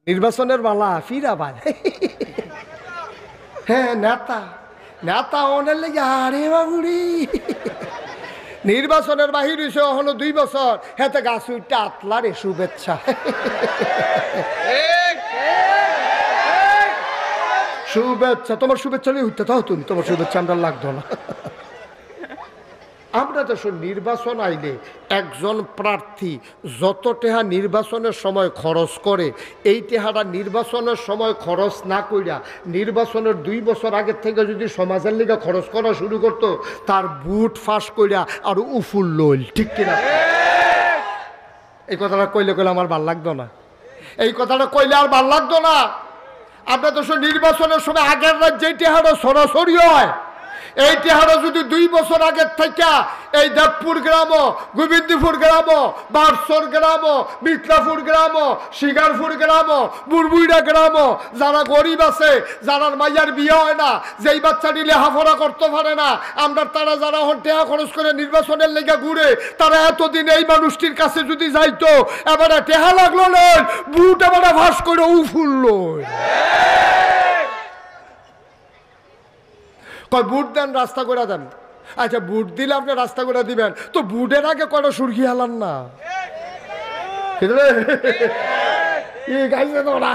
নির্বাচনের মালা ফিরা ভাই। হ্যাঁ নেতা নেতা অনেক লেগে আরে বাবুরি নির্বাচনের বাহির হয়েছে হলো 2 বছর হেতে গাছ উঠতে আতলারে শুভেচ্ছা। শুভেচ্ছা তোমার শুভেচ্ছা নিয়ে উঠতে তাও তুমি তোমার শুভেচ্ছা আমরা লাগতো না। আমরা তো নির্বাচন আইলে একজন প্রার্থী যত টাকা নির্বাচনের সময় খরচ করে এই টাকাটা নির্বাচনের সময় খরচ না কইরা নির্বাচনের 2 বছর আগের থেকে যদি সমাজের লিগে খরচ করা শুরু করতো তার বুট ফাঁস কইরা আর উফুল লইল ঠিক কিনা? এই কথাটা কইলে আমার ভাল লাগতো না, এই কথাটা কইলে আর ভাল লাগতো না। আমরা তো নির্বাচনের সময় আগের রাত যেই টাকাটা সরাসরি হয় এই টাকাটা যদি 2 বছর আগের থেকে এই দেবপুর গ্রাম, গোবিন্দপুর গ্রাম, বারসর গ্রাম, মিতলাপুর গ্রাম, শিকারপুর গ্রাম, বুড়বুইড়া গ্রাম, যারা গরিব আছে, যারা মাইয়ার বিয়ে হয় না, যেই বাচ্চাটি লেখাপড়া করতে পারে না, আমরা তারা যারা টাকা খরচ করে নির্বাচনের লেগে ঘুরে তারা এতদিন এই মানুষটির কাছে যদি যাইতো এবারে টেহা লাগলো নয় বুট এবারে ভাস করে উফুল বুট দেন রাস্তা করে দেন। আচ্ছা বুট দিলে আপনি রাস্তা করে দিবেন তো বুটের আগে কটা সুরকি হালান না গাইছে তোরা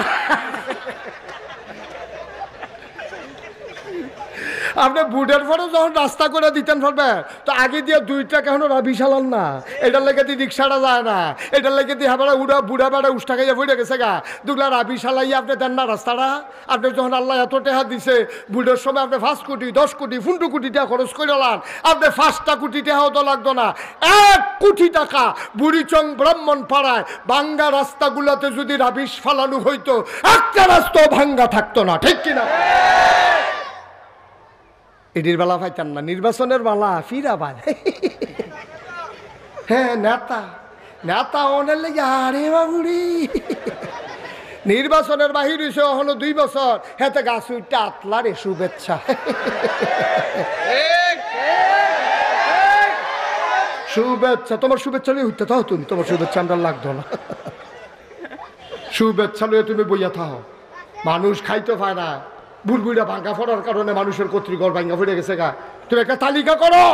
আপনি বুটের পরে যখন রাস্তা করে দিতেন ফেলবে তো আগে দিয়ে 2 টাকা এখনো রাবি সালান না, এটার লেগে দিয়ে রিক্সাটা যায় না, এটার লেগে দিয়ে হাবাড়া উড়া বুড়া বেড়া উষ্টা খাইয়া ফুটে গেছে গা দুগুলা রাবি সালাইয়া আপনি দেন না রাস্তাটা। আপনি যখন আল্লাহ এত টাকা দিছে বুটের সময় আপনি 5 কোটি 10 কোটি 15 কোটি টাকা খরচ করে লান, আপনি 5টা কোটি টাকাও তো লাগতো না, 1 কোটি টাকা বুড়িচং ব্রাহ্মণ পাড়ায় ভাঙ্গা রাস্তাগুলোতে যদি রাবিশ ফালানো হইতো একটা রাস্তাও ভাঙ্গা থাকতো না ঠিক কিনা? এটির বেলা পাইতেন না, নির্বাচনের মালা ফিরা ভাই। হ্যাঁ নেতা নেতা অনেক লেগে আরে বাবুরি নির্বাচনের বাহির হয়েছে হলো 2 বছর হেতে গাছ উঠতে আতলারে শুভেচ্ছা। শুভেচ্ছা তোমার শুভেচ্ছা নিয়ে উঠতে তাও তুমি তোমার শুভেচ্ছা আমরা লাগতো না। শুভেচ্ছা নিয়ে তুমি বইয়া থাও, মানুষ খাইতে পায় না, বুড়বুড়া ভাঙ্গা ফোড়ার কারণে মানুষের কর্তৃঘর ভাঙ্গা ফুটে গেছে গা। তুমি একটা তালিকা করো,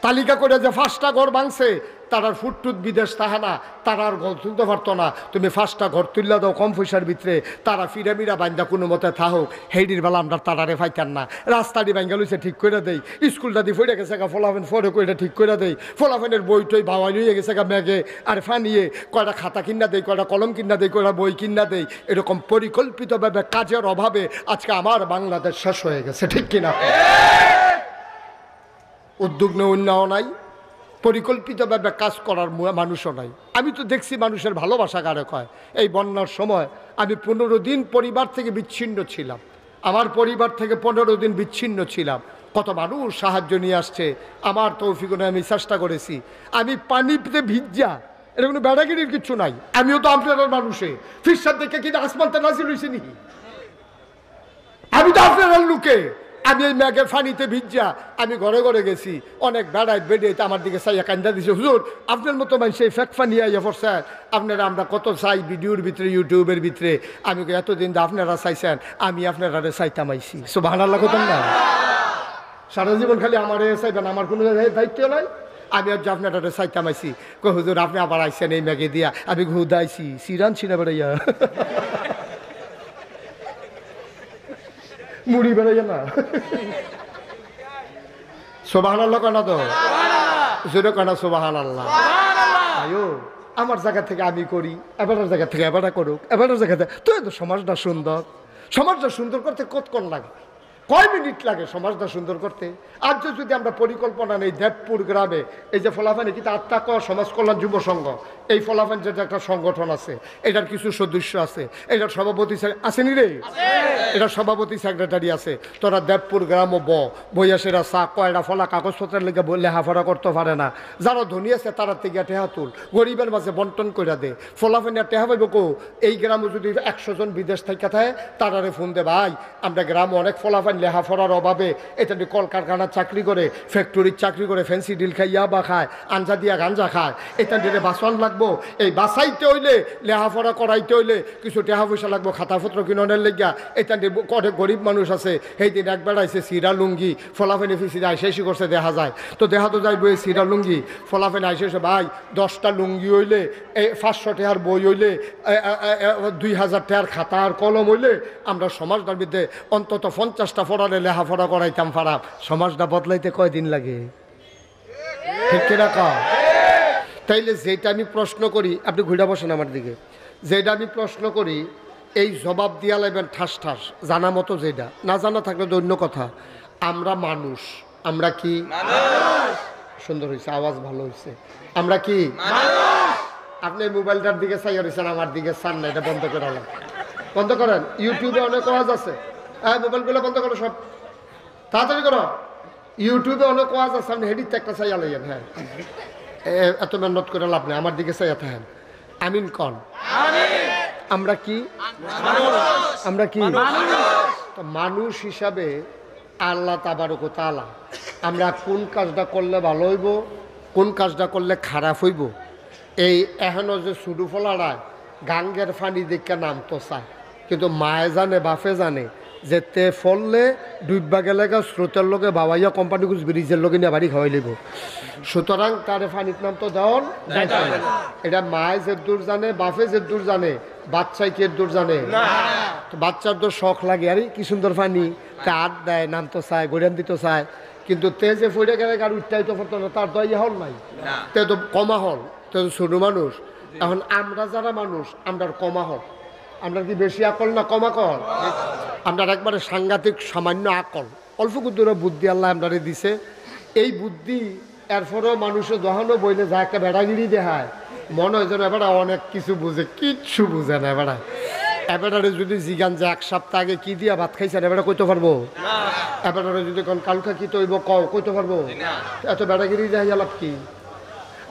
তালিকা করে যে 5টা ঘর ভাঙছে তার আর ফুটটুত বিদেশ তাহা না, তারা আর ঘর তুলতে পারতো না, তুমি 5টা ঘর তুললে দাও কম পয়সার ভিতরে, তারা ফিরামিরা বান্ধা কোনো মতে থাহো হেডির বেলা আমরা তারারে ফাইতাম না। রাস্তাটি ভাঙ্গা লইছে ঠিক করে দেই, স্কুলটা দিয়ে ফুটে গেছে গা ফলাফেন ফোরে করে ঠিক করে দেই, ফলাফেনের বই টই বাওয়াই লইয়ে গেছে গা ম্যাগে আর ফানিয়ে কয়টা খাতা কিনা দেয়, কয়টা কলম কিনা দেয়, কয়টা বই কিনা দেয়, এরকম পরিকল্পিতভাবে কাজের অভাবে আজকে আমার বাংলাদেশ শেষ হয়ে গেছে ঠিক কিনা? উদ্যোগ নেওয়া নাই, পরিকল্পিতভাবে কাজ করার মানুষও নাই। আমি তো দেখছি মানুষের ভালোবাসা কারে কয়। এই বন্যার সময় আমি 15 দিন পরিবার থেকে বিচ্ছিন্ন ছিলাম, আমার পরিবার থেকে 15 দিন বিচ্ছিন্ন ছিলাম, কত মানুষ সাহায্য নিয়ে আসছে, আমার তৌফিকে আমি চেষ্টা করেছি। আমি পানিতে ভিজা, এটা কোনো বেড়াগিরির কিছু নাই, আমিও তো আপনার মানুষে ফিরসাদ দেখে কিন্তু আসমানতে নাজিল হয়েছি নি, আমি তো আপনার লোকে। আমি এই ম্যাগের ফানিতে ভিজা আমি ঘরে ঘরে গেছি, অনেক বেড়ায় বেড়ে আমার দিকে চাইয়া কান্দা দিছে, হুজুর আপনার মতো মানুষ সেই ফ্যাক ফানি আইয়া পড়ছে, আপনারা আমরা কত চাই ভিডিওর ভিতরে ইউটিউবের ভিতরে, আমি এতদিন আপনারা চাইছেন আমি আপনারা চাইতাম আইসি। সুবহানাল্লাহ কত না, সারা জীবন খালি আমার চাইবেন, আমার কোনো দায়িত্ব নাই, আমি আর আপনারা চাইতাম আইসি। কই হুজুর আপনি আবার আইসেন এই ম্যাগে দিয়া, আমি ঘুদাইছি সিরান ছিনা বেড়াইয়া মুড়ি বেড়াই না। সুবহানাল্লাহ কেন তো জোরে কেন সুবহানাল্লাহ। আয়ো আমার জায়গা থেকে আমি করি, এবারের জায়গা থেকে এবারটা করুক, এবারের জায়গা থেকে তো এত সমাজটা সুন্দর, সমাজটা সুন্দর করতে কতক্ষণ লাগে, কয় মিনিট লাগে সমাজটা সুন্দর করতে? আজ যদি আমরা পরিকল্পনা নেই দেবপুর গ্রামে এই যে ফলাফানি কিন্তু আত্মাক সমাজ কল্যাণ যুব সংঘ, এই ফলাফান যেটা একটা সংগঠন আছে, এটার কিছু সদস্য আছে, এটার সভাপতি আসেনি রে, এটার সভাপতি সেক্রেটারি আছে, তোরা দেবপুর গ্রাম বইয়াসেরা চা কয়টা ফলা কাগজপত্রের লেগে লেখাপড়া করতে পারে না, যারা ধনী আছে তারা থেকে টেহা তুল, গরিবের মাঝে বন্টন করে দে, ফলাফানিয়া টেহা পাইব কো? এই গ্রামে যদি 100 জন বিদেশ থেকে থাকে তারারে ফোন দে, ভাই আমরা গ্রামে অনেক ফলাফানি ফলাফেন লেখাপড়ার অভাবে এটা কলকারখানার চাকরি করে, ফ্যাক্টরির চাকরি করে, ফ্যান্সি ডিল খাই ইয়াবা খায়, আঞ্জা দিয়া গাঞ্জা খায়, এটা দিয়ে বাসন লাগবো। এই বাসাইতে হইলে লেখাপড়া করাইতে হইলে কিছু টাকা পয়সা লাগবো, খাতাপত্র কিননের লেগা। এটা দিয়ে অনেক গরিব মানুষ আছে, সেই দিন একবার আইসে সিরা লুঙ্গি ফলাফেনে ফিসিরা আইসেসি করছে দেখা যায়। তো দেখা তো যাইব এই সিরা লুঙ্গি ফলাফেনে আইসেছে, ভাই 10টা লুঙ্গি হইলে 500 টাকার বই হইলে 2000 টাকার খাতা আর কলম হইলে আমরা সমাজটার মধ্যে অন্তত 50টা ফোড়ালে লেখাপড়া করাইতাম পারাম। সমাজটা বদলাইতে কয়দিন লাগে? ঠিক কিনা কা? তাইলে যেটা আমি প্রশ্ন করি, আপনি ঘুরে বসেন আমার দিকে, যেটা আমি প্রশ্ন করি এই জবাব দিয়া লাগবেন ঠাস ঠাস, জানা মতো। যেটা না জানা থাকলে তো অন্য কথা। আমরা মানুষ, আমরা কি সুন্দর হয়েছে, আওয়াজ ভালো হয়েছে, আমরা কি আপনি মোবাইলটার দিকে চাইয়া রয়েছেন, আমার দিকে চান না, এটা বন্ধ করে আলাম, বন্ধ করেন। ইউটিউবে অনেক ওয়াজ আছে, হ্যাঁ মোবাইলগুলো বন্ধ করো সব, তাড়াতাড়ি করো। ইউটিউবে অনেক ওয়াজ আছে, আপনি হেডিতে একটা চাইয়া লাইয়েন। হ্যাঁ এত মেহনত করে লাভ নেই, আমার দিকে চাইয়া থাকেন। আমিন কন। আমরা কি? আমরা কি মানুষ হিসাবে আল্লাহ তাবারক ওয়া তাআলা আমরা কোন কাজটা করলে ভালো হইব, কোন কাজটা করলে খারাপ হইব, এই এখনো যে সুডু ফলারা গাঙ্গের ফানি দেখে নাম তো চায়, কিন্তু মায়ে জানে বাপে জানে যে তে ফললে ডুববা গেলে স্রোতের লোকে বাবাইয়া কোম্পানি কুছ ব্রিজের লোকে নিয়ে বাড়ি খাওয়াই লিব। সুতরাং তারে ফানির নাম তো দেওয়ান যাইতে হবে। এটা মায়ে যে দূর জানে, বাপে যে দূর জানে, বাচ্চাই কে দূর জানে? বাচ্চার তো শখ লাগে, আরে কি সুন্দর ফানি, তা আট দেয়, নাম তো চায়, গড়িয়ান দিতে চায়, কিন্তু তে যে ফইরে গেলে আর উঠটাই তো পারতো না, তার তো ইয়ে হল নাই, তে তো কমা হল, তে তো ছোট মানুষ। এখন আমরা যারা মানুষ, আমরা কমা হল, আমরা কি বেশি আকল না কম আকল? আমরা একবারে সাংঘাতিক সামান্য আকল, অল্প কুদ্দুর বুদ্ধি আল্লাহ আমরা দিছে। এই বুদ্ধি এরপরেও মানুষের দহানো বইলে যা একটা বেড়াগিরি দেখায়, মনে হয় যেন এবারে অনেক কিছু বুঝে, কিচ্ছু বুঝে না। এবারে যদি জিগান যে 1 সপ্তাহ আগে কি দিয়া ভাত খাইছেন, এবারে কইতে পারবো? এবারে যদি কোন কালকা কি তৈব কইতে পারবো? এত বেড়াগিরি দেখাইয়া লাভ কি?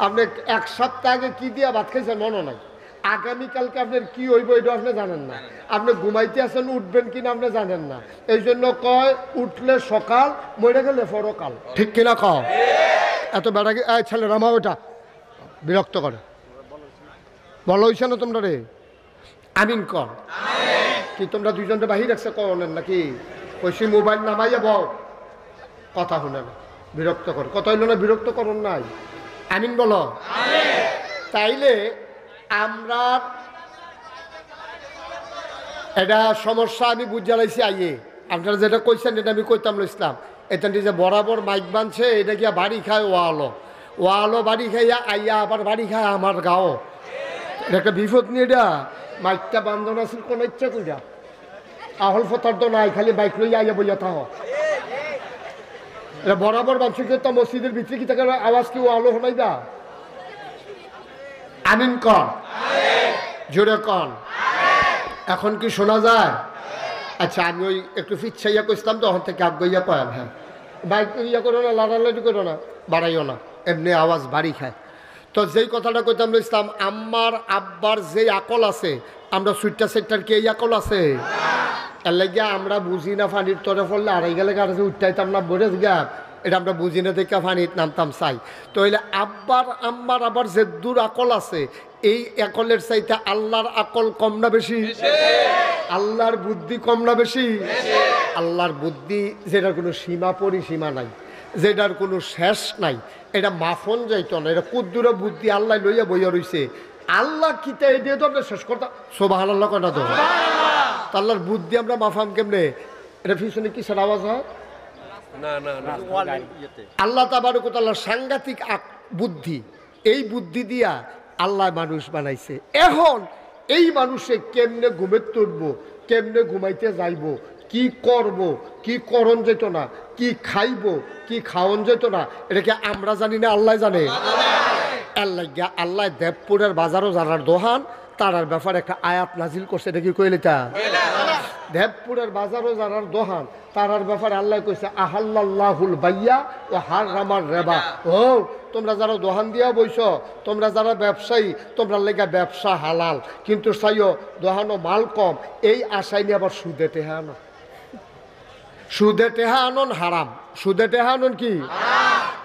আপনি 1 সপ্তাহ আগে কি দিয়া ভাত খাইছেন মনে নাই, আগামীকালকে আপনার কি হইব এটা আপনি জানেন না, আপনি ঘুমাইতে আছেন উঠবেন কিনা আপনি জানেন না। এই জন্য কয় উঠলে সকাল, মরে গেলে পরকাল। ঠিক কিনা কও? এত বেড়া ছেলে রামা ওটা বিরক্ত করে, বলো হইছে না তোমরা রে? আমিন কর। কি তোমরা দুইজনটা বাহির রাখছে করেন নাকি? কইছি মোবাইল নামাইয়া বউ, কথা শুনে না, বিরক্ত কর, কথা হইল না, বিরক্ত করুন নাই। আমিন বলো। তাইলে আমরা এটা সমস্যা আমি বুঝে লাইছি আইয়ে, আপনারা যেটা কইছেন এটা আমি কইতাম ইসলাম। এটা যে বরাবর মাইক বানছে, এটা গিয়া বাড়ি খায় ওয়ালো বাড়ি খাইয়া আইয়া আবার বাড়ি খায় আমার গাও। এটা একটা বিপদ নিয়ে, এটা মাইকটা বান্ধন আছিল কোন ইচ্ছা কইরা, আহল ফতার তো নাই, খালি বাইক লইয়া আইয়া বইয়া থাক। এটা বরাবর বানছে কিন্তু মসজিদের ভিতরে কি থাকে আওয়াজ, কি ওয়ালো শোনাই দা? আমিন কন, জোরে কন। এখন কি শোনা যায়? আচ্ছা আমি ওই একটু ফিচ্ছাইয়া কইতাম, তখন থেকে আগ্রহিয়া কয়েন। হ্যাঁ বাইক ইয়া করো না, লাড়ালাড়ি করো না, বাড়াইও না, এমনি আওয়াজ বাড়ি খায়। তো যেই কথাটা কইতাম ইসলাম, আম্মার আব্বার যেই আকল আছে, আমরা সুইটটা সেটটার কি এই আকল আছে? এর লাগিয়া আমরা বুঝি না, ফানির তরে ফললে আড়াই গেলে গাড়ি উঠটাইতাম না, বলে গা এটা আমরা বুঝি না দেখে ফানির নামতাম চাই। তো হইলে আব্বার আম্মার আবার যে দূর আকল আছে, এই আকলের চাইতে আল্লাহর আকল কম না বেশি? আল্লাহর বুদ্ধি কম না বেশি? আল্লাহর বুদ্ধি যেটার কোনো সীমা পরিসীমা নাই, যেটার কোনো শেষ নাই, এটা মাফন যাইতো না। এটা কুদ্দুরে বুদ্ধি আল্লাহ লইয়া বইয়া রইছে। আল্লাহ কিতা এই দিয়ে তো আমরা শেষ করতাম, সুবহানাল্লাহ কয়টা তো? আল্লাহর বুদ্ধি আমরা মাফাম কেমনে? এটা পিছনে কিসের আওয়াজ হয়? আল্লাহ তাবারক ওয়া তাআলার সাংঘাতিক বুদ্ধি, এই বুদ্ধি দিয়া আল্লাহ মানুষ বানাইছে। এখন এই মানুষে কেমনে ঘুমের তুলবো, কেমনে ঘুমাইতে যাইব, কি করব, কি করণ যেত না, কি খাইব, কি খাওয়ন যেত না, এটাকে আমরা জানি না, আল্লাহ জানে। আল্লাহ দেবপুরের বাজারও যারার দোহান তারার ব্যাপারে একটা আয়াত নাজিল করছে, এটা কি কইলে তা? দেবপুরের বাজারও যারার দোহান তারার ব্যাপারে আল্লাহ কইছে আহাল্লাহুল বাইয়া ও হারামার রেবা। ও তোমরা যারা দোহান দিয়া বইছ, তোমরা যারা ব্যবসায়ী, তোমরা লেগা ব্যবসা হালাল, কিন্তু চাইও দোহানো মাল কম, এই আশায় নিয়ে আবার সুদে টেহা না। সুদে টেহা আনন হারাম, সুদে টেহা আনন কি?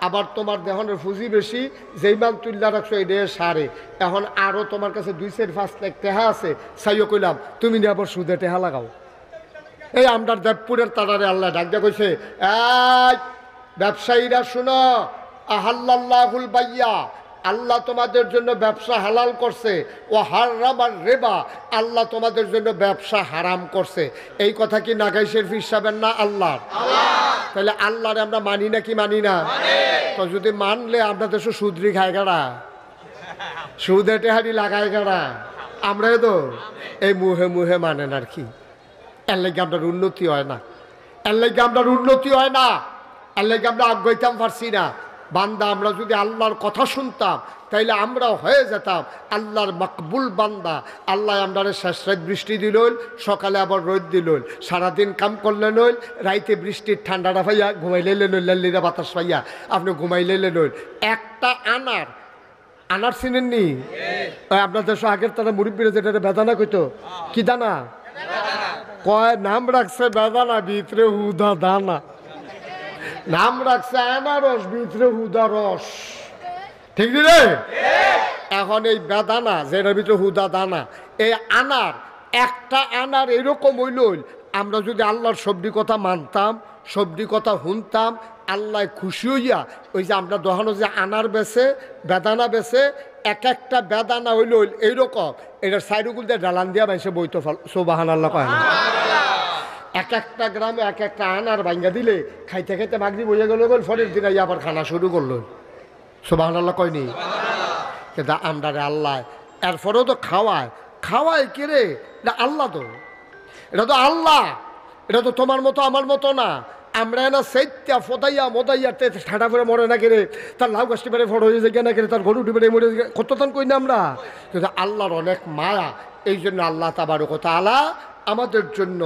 আবার তোমার দেহনের ফুজি বেশি, যেই মাল তুল্লা রাখছো এটা সারে, এখন আরো তোমার কাছে 2-5 লাখ টেহা আছে, সাইও কইলাম তুমি নিয়ে আবার সুদে টেহা লাগাও। এই আমরা দেবপুরের তারারে আল্লাহ ডাক দিয়া কইছে, এই ব্যবসায়ীরা শুনো, আহাল্লাল্লাহুল বাইয়া, আল্লাহ তোমাদের জন্য ব্যবসা হালাল করছে, ও হারামার রেবা, আল্লাহ তোমাদের জন্য ব্যবসা হারাম করছে। এই কথা কি নাগাইশের হিসাবের না আল্লাহর? তাহলে আল্লাহরে আমরা মানি না কি মানি না? তো যদি মানলে আমরা দেশে সুদরি খায় গাড়া, সুদে টেহারি লাগায় গাড়া, আমরা তো এই মুহে মুহে মানেন আর কি। এর লাগে আপনার উন্নতি হয় না, এর লাগে আপনার উন্নতি হয় না, এর লাগে আমরা আগ্রহিতাম পারছি না। বান্দা আমরা যদি আল্লাহর কথা শুনতাম তাইলে আমরাও হয়ে যেতাম আল্লাহর মকবুল বান্দা। আল্লাহ আমরারে শেষ রাত বৃষ্টি দিল, সকালে আবার রোদ দিল, সারাদিন কাম করলেন হইল, রাইতে বৃষ্টির ঠান্ডাটা পাইয়া ঘুমাইলে নইল, লাল্লিরা বাতাস পাইয়া আপনি ঘুমাইলে নইল। একটা আনার, আনার চিনেননি? আপনার দেশ আগের তারা মুরব্বীরা যেটা বেদানা কইতো, কি দানা কয়? নাম রাখছে বেদানা, ভিতরে হুদা দানা। নাম রাখছে আনারস, ভিতরে হুদা রস, ঠিক রে? এখন এই বেদানা যেটার ভিতরে হুদা দানা, এই আনার, একটা আনার এরকম হইল, আমরা যদি আল্লাহর সবজি কথা মানতাম, সবজি কথা শুনতাম, আল্লাহ খুশি হইয়া ওই যে আমরা দোহানো যে আনার বেছে, বেদানা বেছে, এক একটা বেদানা হইল এইরকম, এটার সাইডগুল দিয়ে ডালান দিয়া বাইসে বইতো সুবহানাল্লাহ কয়। এক একটা গ্রামে এক একটা আনার ভাঙ্গা দিলে খাইতে খাইতে মাগরি বইয়া গেল, পরের দিন আবার খানা শুরু করলো। সুবহানাল্লাহ কয়নি? কিন্তু আমরা আল্লাহ এরপরেও তো খাওয়ায়, খাওয়ায় কে রে? এটা আল্লাহ, তো এটা তো আল্লাহ, এটা তো তোমার মতো আমার মতো না। আমরা না সেইত্যা ফোদাইয়া মোদাইয়া ঠাটা করে মরে না কেড়ে, তার লাউ গাছটি বেড়ে ফটো হয়ে যায় না কেড়ে, তার গরু বেড়ে মরে কতক্ষণ কই না আমরা। কিন্তু আল্লাহর অনেক মায়া, এই জন্য আল্লাহ তাবারক ওয়া তাআলা আমাদের জন্য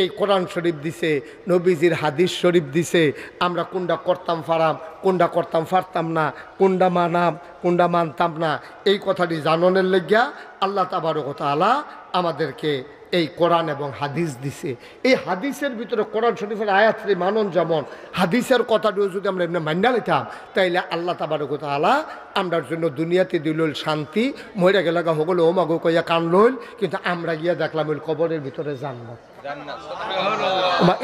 এই কোরআন শরীফ দিছে, নবীজির হাদিস শরীফ দিছে। আমরা কোনটা করতাম ফারাম, কোনটা করতাম ফারতাম না, কোনটা মানাম, কোনটা মানতাম না, এই কথাটি জাননের লেগিয়া আল্লাহ তাবারক ওয়া তাআলা আমাদেরকে এই কোরআন এবং হাদিস দিছে। এই হাদিসের ভিতরে কোরআন শরীফের আয়াতরে মানন যেমন, হাদিসের কথাটিও যদি আমরা এমনি মান্য নিতাম, তাইলে আল্লাহ তাবারক ওয়া তাআলা আমরার জন্য দুনিয়াতে দিল শান্তি, মরে গেলাগা হগল ও মাগো কইয়া কানল, কিন্তু আমরা গিয়া দেখলাম ওই কবরের ভিতরে জান্নাত।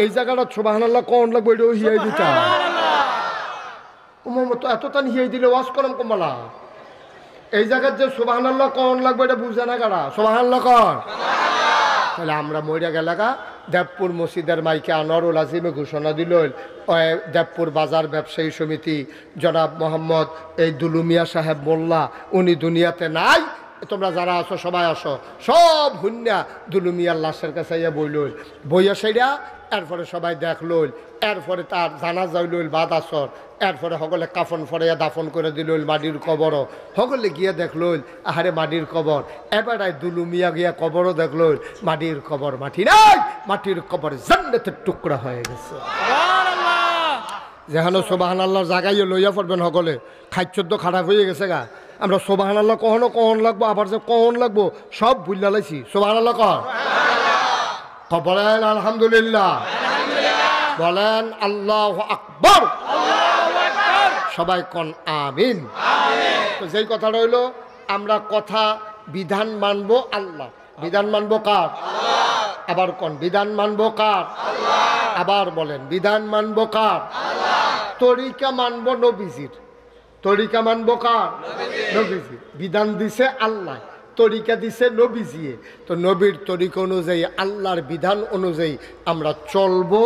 এই জায়গাটা সুবহানাল্লাহ কোন লাগবে, এটাও হিয়াই দিতাম। তো এত টান হিয়াই দিলে ওয়াজ করম কমলা, এই জায়গার যে সুবহানাল্লাহ কোন লাগবে এটা বুঝে না কারা, সুবহানাল্লাহ কর। তাহলে আমরা মইরা গেলাগা দেবপুর মসজিদের মাইকে আনোয়ারুল আজিমে ঘোষণা দিল, দেবপুর বাজার ব্যবসায়ী সমিতি জনাব মোহাম্মদ এই দুলুমিয়া সাহেব মোল্লা, উনি দুনিয়াতে নাই, তোমরা যারা আসো সবাই আসো, সব হুন্যা দুলুমিয়ার লাশের কাছে ইয়া বইল, বইয়া সেইরা এরপরে সবাই দেখল, এরপরে তার জানাজা হইল বাদ আসর, এরপরে সকলে কাফন ফরাইয়া দাফন করে দিল মাটির কবর, সকলে গিয়ে দেখল আহারে মাটির কবর। এবারে দুলুমিয়া গিয়া কবরও দেখল মাটির কবর, মাটি নাই, মাটির কবর জান্নাতের টুকরা হয়ে গেছে। যেখানে সুবহানাল্লাহর জায়গায় লইয়া পড়বেন সকলে, খাদ্য খারাপ হয়ে গেছে গা। আমরা সুবহানাল্লাহ কখনো কখন লাগবো, আবার যে কখন লাগবো সব ভুল লাইছি। সুবহানাল্লাহ কর, বলেন আলহামদুলিল্লাহ, বলেন আল্লাহু আকবার, সবাই কোন আমিন। তো যেই কথা রইল, আমরা কথা বিধান মানবো আল্লাহ, বিধান মানবো কার? আবার কোন বিধান মানবো কার? আবার বলেন বিধান মানবো কার? তরিকা মানবো নবীজির, তরিকা মানবো কার? নবীজি। বিধান দিছে আল্লাহ, তরিকা দিছে নবীজি। তো নবীর তরিকা অনুযায়ী, আল্লাহর বিধান অনুযায়ী আমরা চলবো,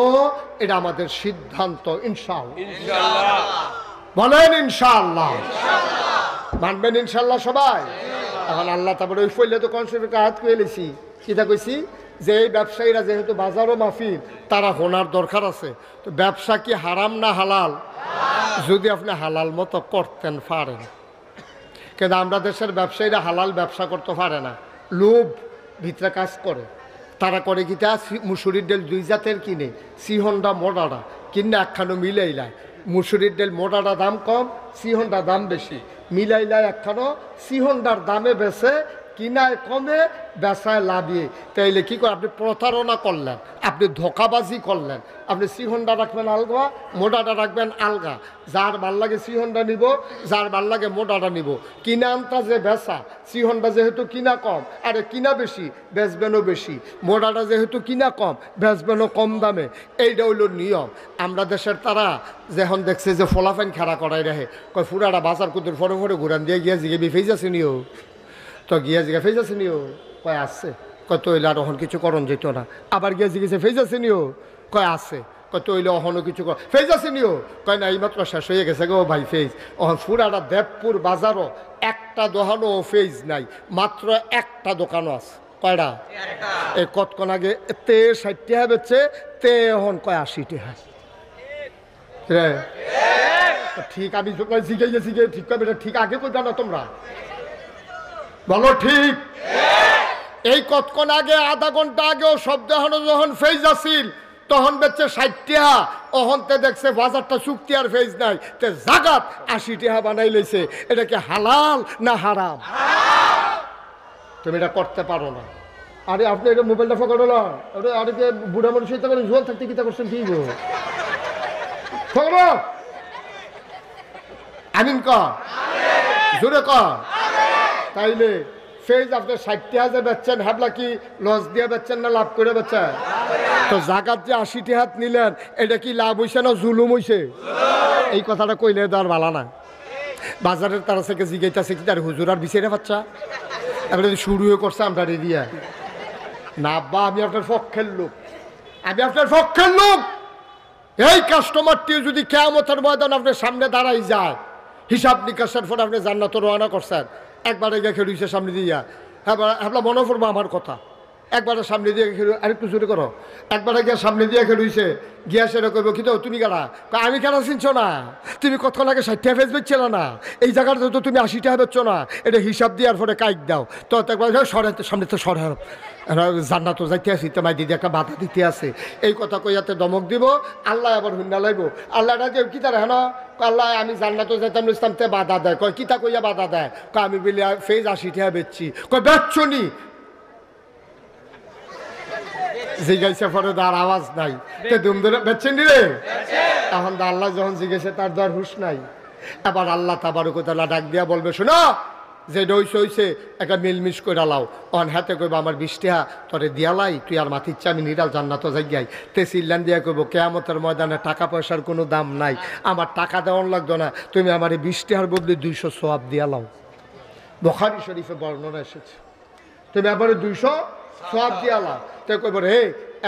এটা আমাদের সিদ্ধান্ত ইনশাআল্লাহ। বলেন ইনশাআল্লাহ, মানবেন ইনশাআল্লাহ সবাই। এখন আল্লাহ তারপরে ওই ফইলে তো কনসেপ্টে হাত করে এলেছি, কিটা কইছি যে এই ব্যবসায়ীরা যেহেতু বাজারও মাফিল, তারা হোনার দরকার আছে। তো ব্যবসা কি হারাম না হালাল? যদি আপনি হালাল মতো করতেন পারেন, কিন্তু আমরা দেশের ব্যবসায়ীরা হালাল ব্যবসা করতে পারে না, লোভ ভিতরে কাজ করে। তারা করে কিটা, মুসুরির ডাল 2 জাতের কিনে, সিহন্ডা মোটাটা কিনে একখানো মিলাইলায়। মুসুরির ডাল মোটাটা দাম কম, সিহন্ডা দাম বেশি, মিলাইলায় একখানো সিহন্ডার দামে বেছে, কিনায় কমে বেচায় লাভিয়ে, তাইলে কি করে? আপনি প্রতারণা করলেন, আপনি ধোকাবাজি করলেন। আপনি শ্রীহন্ডা রাখবেন আলগা, মোটাটা রাখবেন আলগা। যার ভাল লাগে শ্রীহন্ডা নিব, যার ভাল লাগে মোটাটা নিব। কিনা আনতা যে বেচা, শ্রীহন্ডা যেহেতু কিনা কম, আরে কিনা বেশি বেচবেনও বেশি, মোটাটা যেহেতু কিনা কম বেচবেনও কম দামে। এইটা হইল নিয়ম। আমরা দেশের তারা যখন দেখছে যে ফলাফাইন খেলা করাই রাখে, কয় ফুরাটা বাজার কুতুর ফরে ফরে ঘুরান দিয়ে গিয়া জিগে ফেজ আছে নিও, তো গিয়া জিগে ফেজ আছে নিও, কয় আছে, কয় তৈলে আর ওখান কিছু করণ যেত না। আবার গিয়া জিগেছে ফেজ আছে নিও, কয় আছে, কয় তৈলে ওখানো কিছু কর ফেজ আছে নিও, কয় না এইমাত্র শেষ হয়ে গেছে গো ভাই ফেজ। ওখান ফুরাটা দেবপুর বাজারও একটা দোকানও ফেজ নাই, মাত্র একটা দোকানও আছে। কয়টা? এই কতক্ষণ আগে তে 60 টাকা বেচছে, তে এখন কয় 80 টাকা। ঠিক আমি জিগে গেছি, ঠিক কবে ঠিক আগে কইবা না তোমরা বলো ঠিক। এই কতক্ষণ আগে আধা ঘন্টা আগেও শব্দ এখনো যখন ফেজ আসিল তখন বেচছে 60 টাকা, অহন্তে দেখছে বাজারটা চুক্তি আর ফেজ নাই, তে জাগাত 80 টাকা বানাই লইছে। এটা কি হালাল না হারাম? তুমি এটা করতে পারো না। আরে আপনি এটা মোবাইলটা ফকাড়ো না, আরে বুড়া মানুষ জোয়াল থাকতে কিতা করছেন ঠিক ফকাড়ো। আমিন ক জোরে ক। তাইলে ফেজ আপনি 60 টাকা বেচছেন, হাবলা কি লস দিয়ে বেচছেন না লাভ করে বেচছেন? তো জাগাত যে 80 টাকা নিলেন, এটা কি লাভ হইছে না জুলুম হইছে? এই কথাটা কইলে তো আর ভালো না। বাজারের তারা থেকে জিগাইতেছে কি তার হুজুর আর বিচারে বাচ্চা এবারে শুরু হয়ে করছে আমরা দিয়া না। আব্বা আমি আপনার পক্ষের লোক, আমি আপনার পক্ষের লোক। এই কাস্টমারটি যদি কিয়ামতের ময়দান আপনার সামনে দাঁড়াই যায়, হিসাব নিকাশের পর আপনি জান্নাতে রওনা করছেন, একবারে গিয়ে খেলুইছে সামনে দিয়া, হ্যাঁ মনে পড়বো আমার কথা। একবারে সামনে দিয়ে খেলু, আরেকটু জোরে করো। একবারে গিয়ে সামনে দিয়ে খেলুইছে, গিয়া সেটা কইব কি তো তুমি কারা? আমি কেন চিনছো না? তুমি কতক্ষণ আগে 60 টাকা ফেস বেচছিল না, এই জায়গাটা তো তুমি 80 টাকা বেচছো না, এটা হিসাব দেওয়ার পরে কাইক দাও। তো একবার সরাইতে সামনে তো সরাই জান্নাত যাইতে আসি, তোমার দিদি একটা বাধা দিতে আছে। এই কথা কইয়াতে দমক দিব, আল্লাহ আবার হুন্ডা লাইব। আল্লাহটা যে কি তার হ্যাঁ আল্লাহ আমি জান্নাত যাইতাম ইসলাম তে বাধা দেয়, কয় কিতা কইয়া বাধা দেয়? কয় আমি বলি ফেজ 80 টাকা বেচছি। কয় বেচছো নি? জিজ্ঞাসা পরে তার আওয়াজ নাই, দুম ধরে বেচছেন রে। এখন আল্লাহ যখন জিজ্ঞেসে তার দর হুশ নাই। এবার আল্লাহ তাবারক ওয়া তাআলা ডাক দিয়া বলবে, শোনো যে দইছে হইছে একটা মিলমিশ করে লাও। অন হাতে কইব আমার 20 টাকা তোরে দিয়ালাই, তুই আর মাথিচ্ছা আমি নিরাল জান্নাত যাই। তে সিল্লান দিয়া কইব কিয়ামতের ময়দানে টাকা পয়সার কোনো দাম নাই, আমার টাকা দেওয়ার লাগতো না, তুমি আমার 20 টাকার বদলে 200 সওয়াব দিয়া লাও। বুখারী শরীফে বর্ণনা এসেছে, তুমি আবার 200 সওয়াব দিয়া লাও। তে কইব রে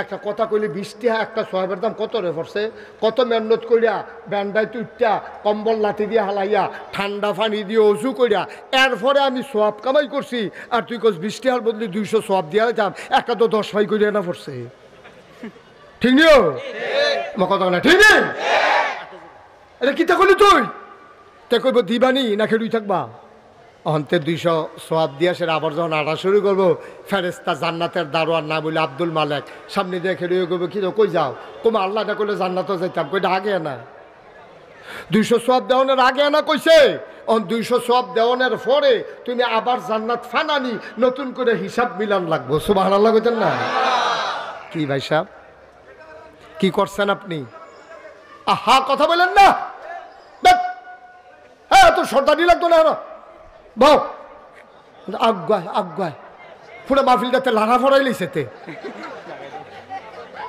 একটা কথা কইলে 20 টাকা একটা সওয়াবের দাম কত রে পড়ছে? কত মেহনত কইরা ব্যান্ডাই তুইটা কম্বল লাঠি দিয়ে হালাইয়া ঠান্ডা পানি দিয়ে অজু কইরা এরপরে আমি সওয়াব কামাই করছি, আর তুই কস 20 টাকার বদলে 200 সওয়াব দিয়া যাম, একটা তো 10 ভাই কইরা না পড়ছে। ঠিক নিও কথা না? ঠিক নেই? এটা কিতা করলি তুই? তে কইব দিবানি না খেলুই থাকবা? অন্তে 200 সওয়াব দিয়া সে আবার যখন আটা শুরু করবো, ফেরেস্তা জান্নাতের দারোয়ার নাম বলে আব্দুল মালেক সামনে দিয়ে খেলুয়ে করবো, কি কই যাও? তোমার আল্লাহটা করলে জান্নাতও যাইতাম, কইটা আগে না 200 সওয়াব দেওয়ানের আগে না কইছে। 200 সওয়াব দেওয়ানের পরে তুমি আবার জান্নাত ফানানি নতুন করে হিসাব মিলান লাগবো। সুবহানাল্লাহ কইতেন না? কি ভাই সাহেব কি করছেন আপনি? আহা কথা বলেন না, হ্যাঁ তো সর্দারি লাগতো না বউ আগুয়ায় পুরো মাহফিলটাতে লাড়া ফড়াই লিছেতে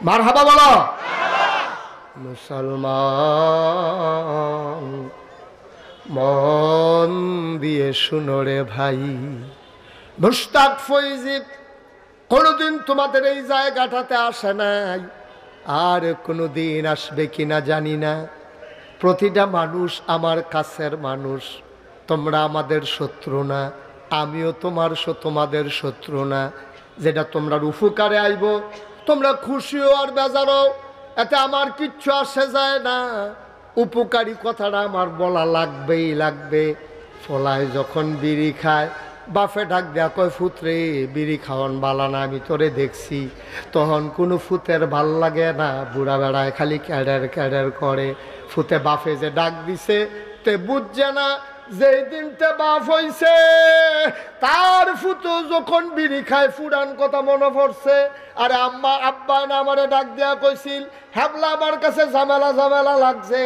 মার হাবা বলো। মুসলমান মন দিয়ে শুনো রে ভাই, মুশতাক ফৈজি কোনোদিন তোমাদের এই জায়গাটাতে আসে নাই, আর কোনোদিন আসবে কিনা জানি না। প্রতিটা মানুষ আমার কাছের মানুষ, তোমরা আমাদের শত্রু না, আমিও তোমাদের শত্রু না। যেটা তোমরা উপকারে আইব তোমরা খুশিও আর বেজারও, এতে আমার কিচ্ছু আসে যায় না। উপকারী কথাটা আমার বলা লাগবেই লাগবে। ফলায় যখন বিড়ি খায় বাফে ডাক দেয়া কয় ফুতরে বিড়ি খাওয়ান বালা না, আমি তোরে দেখছি। তখন কোনো ফুতের ভাল লাগে না, বুড়া বেড়ায় খালি ক্যাডার ক্যাডার করে। ফুতে বাফে যে ডাক দিছে তে বুঝছে না যেই দিনতে বাপ হইছে তার ফুটো যখন বিড়ি খায় ফুরান কথা মনে পড়ছে। আরে আম্মা আব্বা না আমারে ডাক দিয়া কইছিল, হ্যাবলা আমার কাছে ঝামেলা ঝামেলা লাগছে,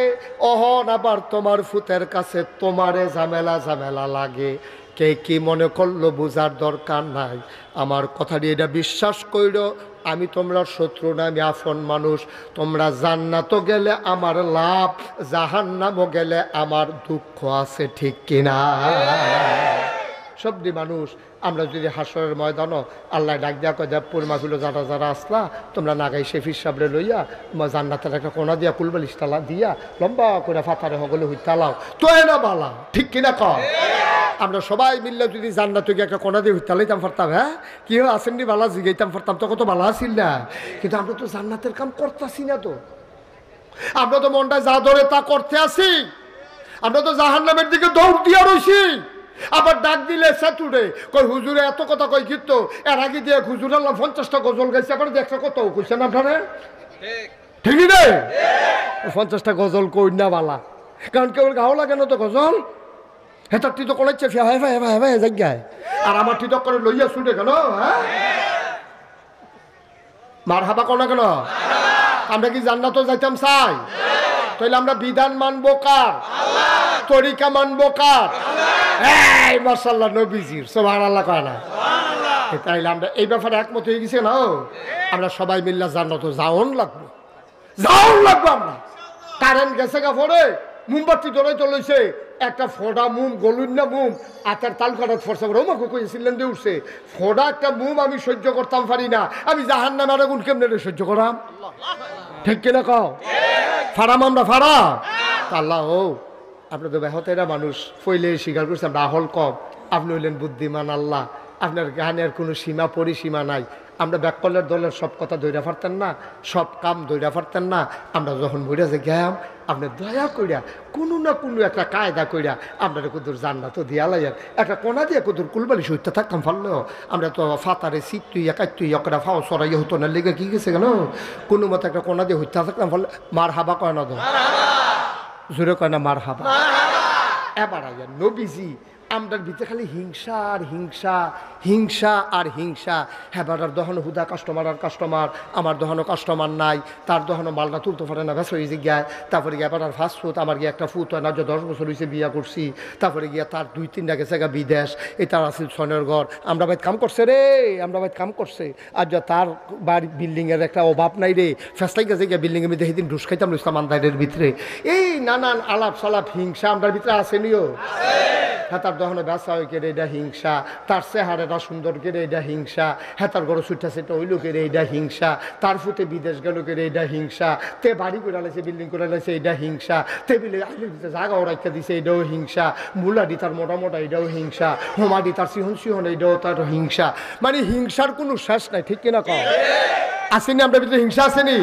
অহন আবার তোমার ফুতের কাছে তোমারে ঝামেলা ঝামেলা লাগে। কে কি মনে করলো বোঝার দরকার নাই। আমার কথাটি এটা বিশ্বাস কইরো, আমি তোমরা শত্রু না, আমি আপন মানুষ। তোমরা জান্নাতও গেলে আমার লাভ, জাহান্নামও গেলে আমার দুঃখ আছে, ঠিক কিনা? সবদি মানুষ আমরা যদি হাসরের ময়দানও আল্লাহ ডাক দিয়া কয় দেবপুর মাহফিল যারা যারা আসলা তোমরা নাগাই শেফির সাবরে লইয়া জান্নাতের একটা কোনা দিয়া কুলবালিশ তালা দিয়া লম্বা করে ফাতারে হগলে হইতালাও তো না বালা, ঠিক কিনা কও? আমরা সবাই মিললে যদি জান্নাত গিয়ে একটা কোনা দিয়ে হইতালাইতাম পারতাম, হ্যাঁ কি আসেননি বালা জিগাইতাম পারতাম, তখন তো বালা আসিল না। কিন্তু আমরা তো জান্নাতের কাম করতেছি না, তো আমরা তো মনটা যা ধরে তা করতে আসি, আমরা তো জাহান্নামের দিকে দৌড় দিয়া রইছি। আবার ডাক দিলে সেতুরে কই হুজুরে এত কথা কই কিন্তু এর আগে দিয়ে হুজুর আল্লাহ 50টা গজল গাইছে, আবার দেখছো কত কইছেন আপনারা, ঠিক রে? 50টা গজল কই না বালা, কারণ কেউ গাও লাগে না তো গজল, হেতার টিতো কলেছে ফিয়া হয় ভাই ভাই ভাই জায়গায়, আর আমার টিতক করে লইয়া ছুটে কেন? হ্যাঁ মার হাবা কোনা কেন? আমরা কি জান্নাত যাইতাম চাই? তাইলে আমরা বিধান মানবো কার? তরিকা মানবো কার? এই মাশাআল্লাহ নবীজির, সুবহানাল্লাহ কয় না? তাইলে আমরা এই ব্যাপারে একমত হয়ে গেছি না, আমরা সবাই মিল্লা জান্নাত যাওন লাগবো, যাওন লাগবো। আমরা কারেন্ট গেছে গা পরে মোমবাতি ধরে চলেছে, একটা ফোড়া মুম গলুন না মুম আতার তাল কাটাত ফরসা করে ওমাকে কইছিলেন দিয়ে উঠছে, ফোড়া একটা মুম আমি সহ্য করতাম পারি না, আমি জাহান্নামের আগুন কেমনে সহ্য করাম, ঠিক কিনা কও? ফারাম আমরা ফারাম আল্লাহ। ও আপনি তো বেহতেরা মানুষ ফইলে স্বীকার করছেন রাহল কম, আপনি হইলেন বুদ্ধিমান আল্লাহ, আপনার জ্ঞানের কোনো সীমা পরিসীমা নাই। আমরা ব্যাককলের দলের সব কথা ধৈরা পারতেন না, সব কাম ধৈরা পারতেন না। আমরা যখন বইরা যে গেলাম আপনি দয়া কইরা কোনো না কোনো একটা কায়দা কইরা আপনার কুদুর জান্নাত দিয়া লাইয়ার, একটা কোনা দিয়ে কুদুর কুলবালি সইতে থাকতাম পারলেও আমরা তো ফাতারে সিট তুই একাই তুই একটা ফাও সরাইয়া হতো না, লেগে কি গেছে কেন কোনো মতো একটা কোনা দিয়ে হইতে থাকতাম পারলে। মার হাবা কয় না, তো জোরে কয় না মার হাবা? এবার আইয়া নবীজি আমরার ভিতরে খালি হিংসা আর হিংসা, হিংসা আর হিংসা। হ্যাঁ বাটার দহনো হুদা কাস্টমার আর কাস্টমার, আমার দহনো কাস্টমার নাই, তার দহনো মালটা তুলতে পারে না, ভেস হয়ে গিয়ে তারপরে গিয়ে বাটার ফাস্ট ফুড, আমার গিয়ে একটা ফুট হয় না, যে 10 বছর হয়েছে বিয়া করছি, তারপরে গিয়া তার 2-3টা গেছে গা বিদেশ, এই তার আসিল সনের ঘর, আমরা বাইত কাম করছে রে, আমরা বাইত কাম করছে, আর যা তার বাড়ি বিল্ডিংয়ের একটা অভাব নাই রে, ফেসলাই গেছে গিয়ে বিল্ডিংয়ের মধ্যে সেদিন ঢুস খাইতাম ইসলাম আন্দারের ভিতরে, এই নানান আলাপ সালাপ হিংসা আমরার ভিতরে আসেনিও। হ্যাঁ তার দহনে ব্যবসা হয়ে কেড়ে এটা হিংসা, তার চেহারাটা সুন্দর কেড়ে এটা হিংসা, হ্যাঁ তার গরু ছুটা সেটা হইলো কেড়ে এটা হিংসা, তার ফুটে বিদেশ গেল কেড়ে এটা হিংসা, তে বাড়ি করে লাইছে বিল্ডিং করে লাইছে এটা হিংসা, টেবিলে আইলে দিতে জায়গা ওরাইতে দিছে এটাও হিংসা, মুলাডি তার মোটা মোটা এটাও হিংসা, হোমাডি তার সিহন সিহন এটাও তার হিংসা। মানে হিংসার কোনো শেষ নাই, ঠিক কিনা কও? আসেনি আমরা ভিতরে হিংসা আসেনি?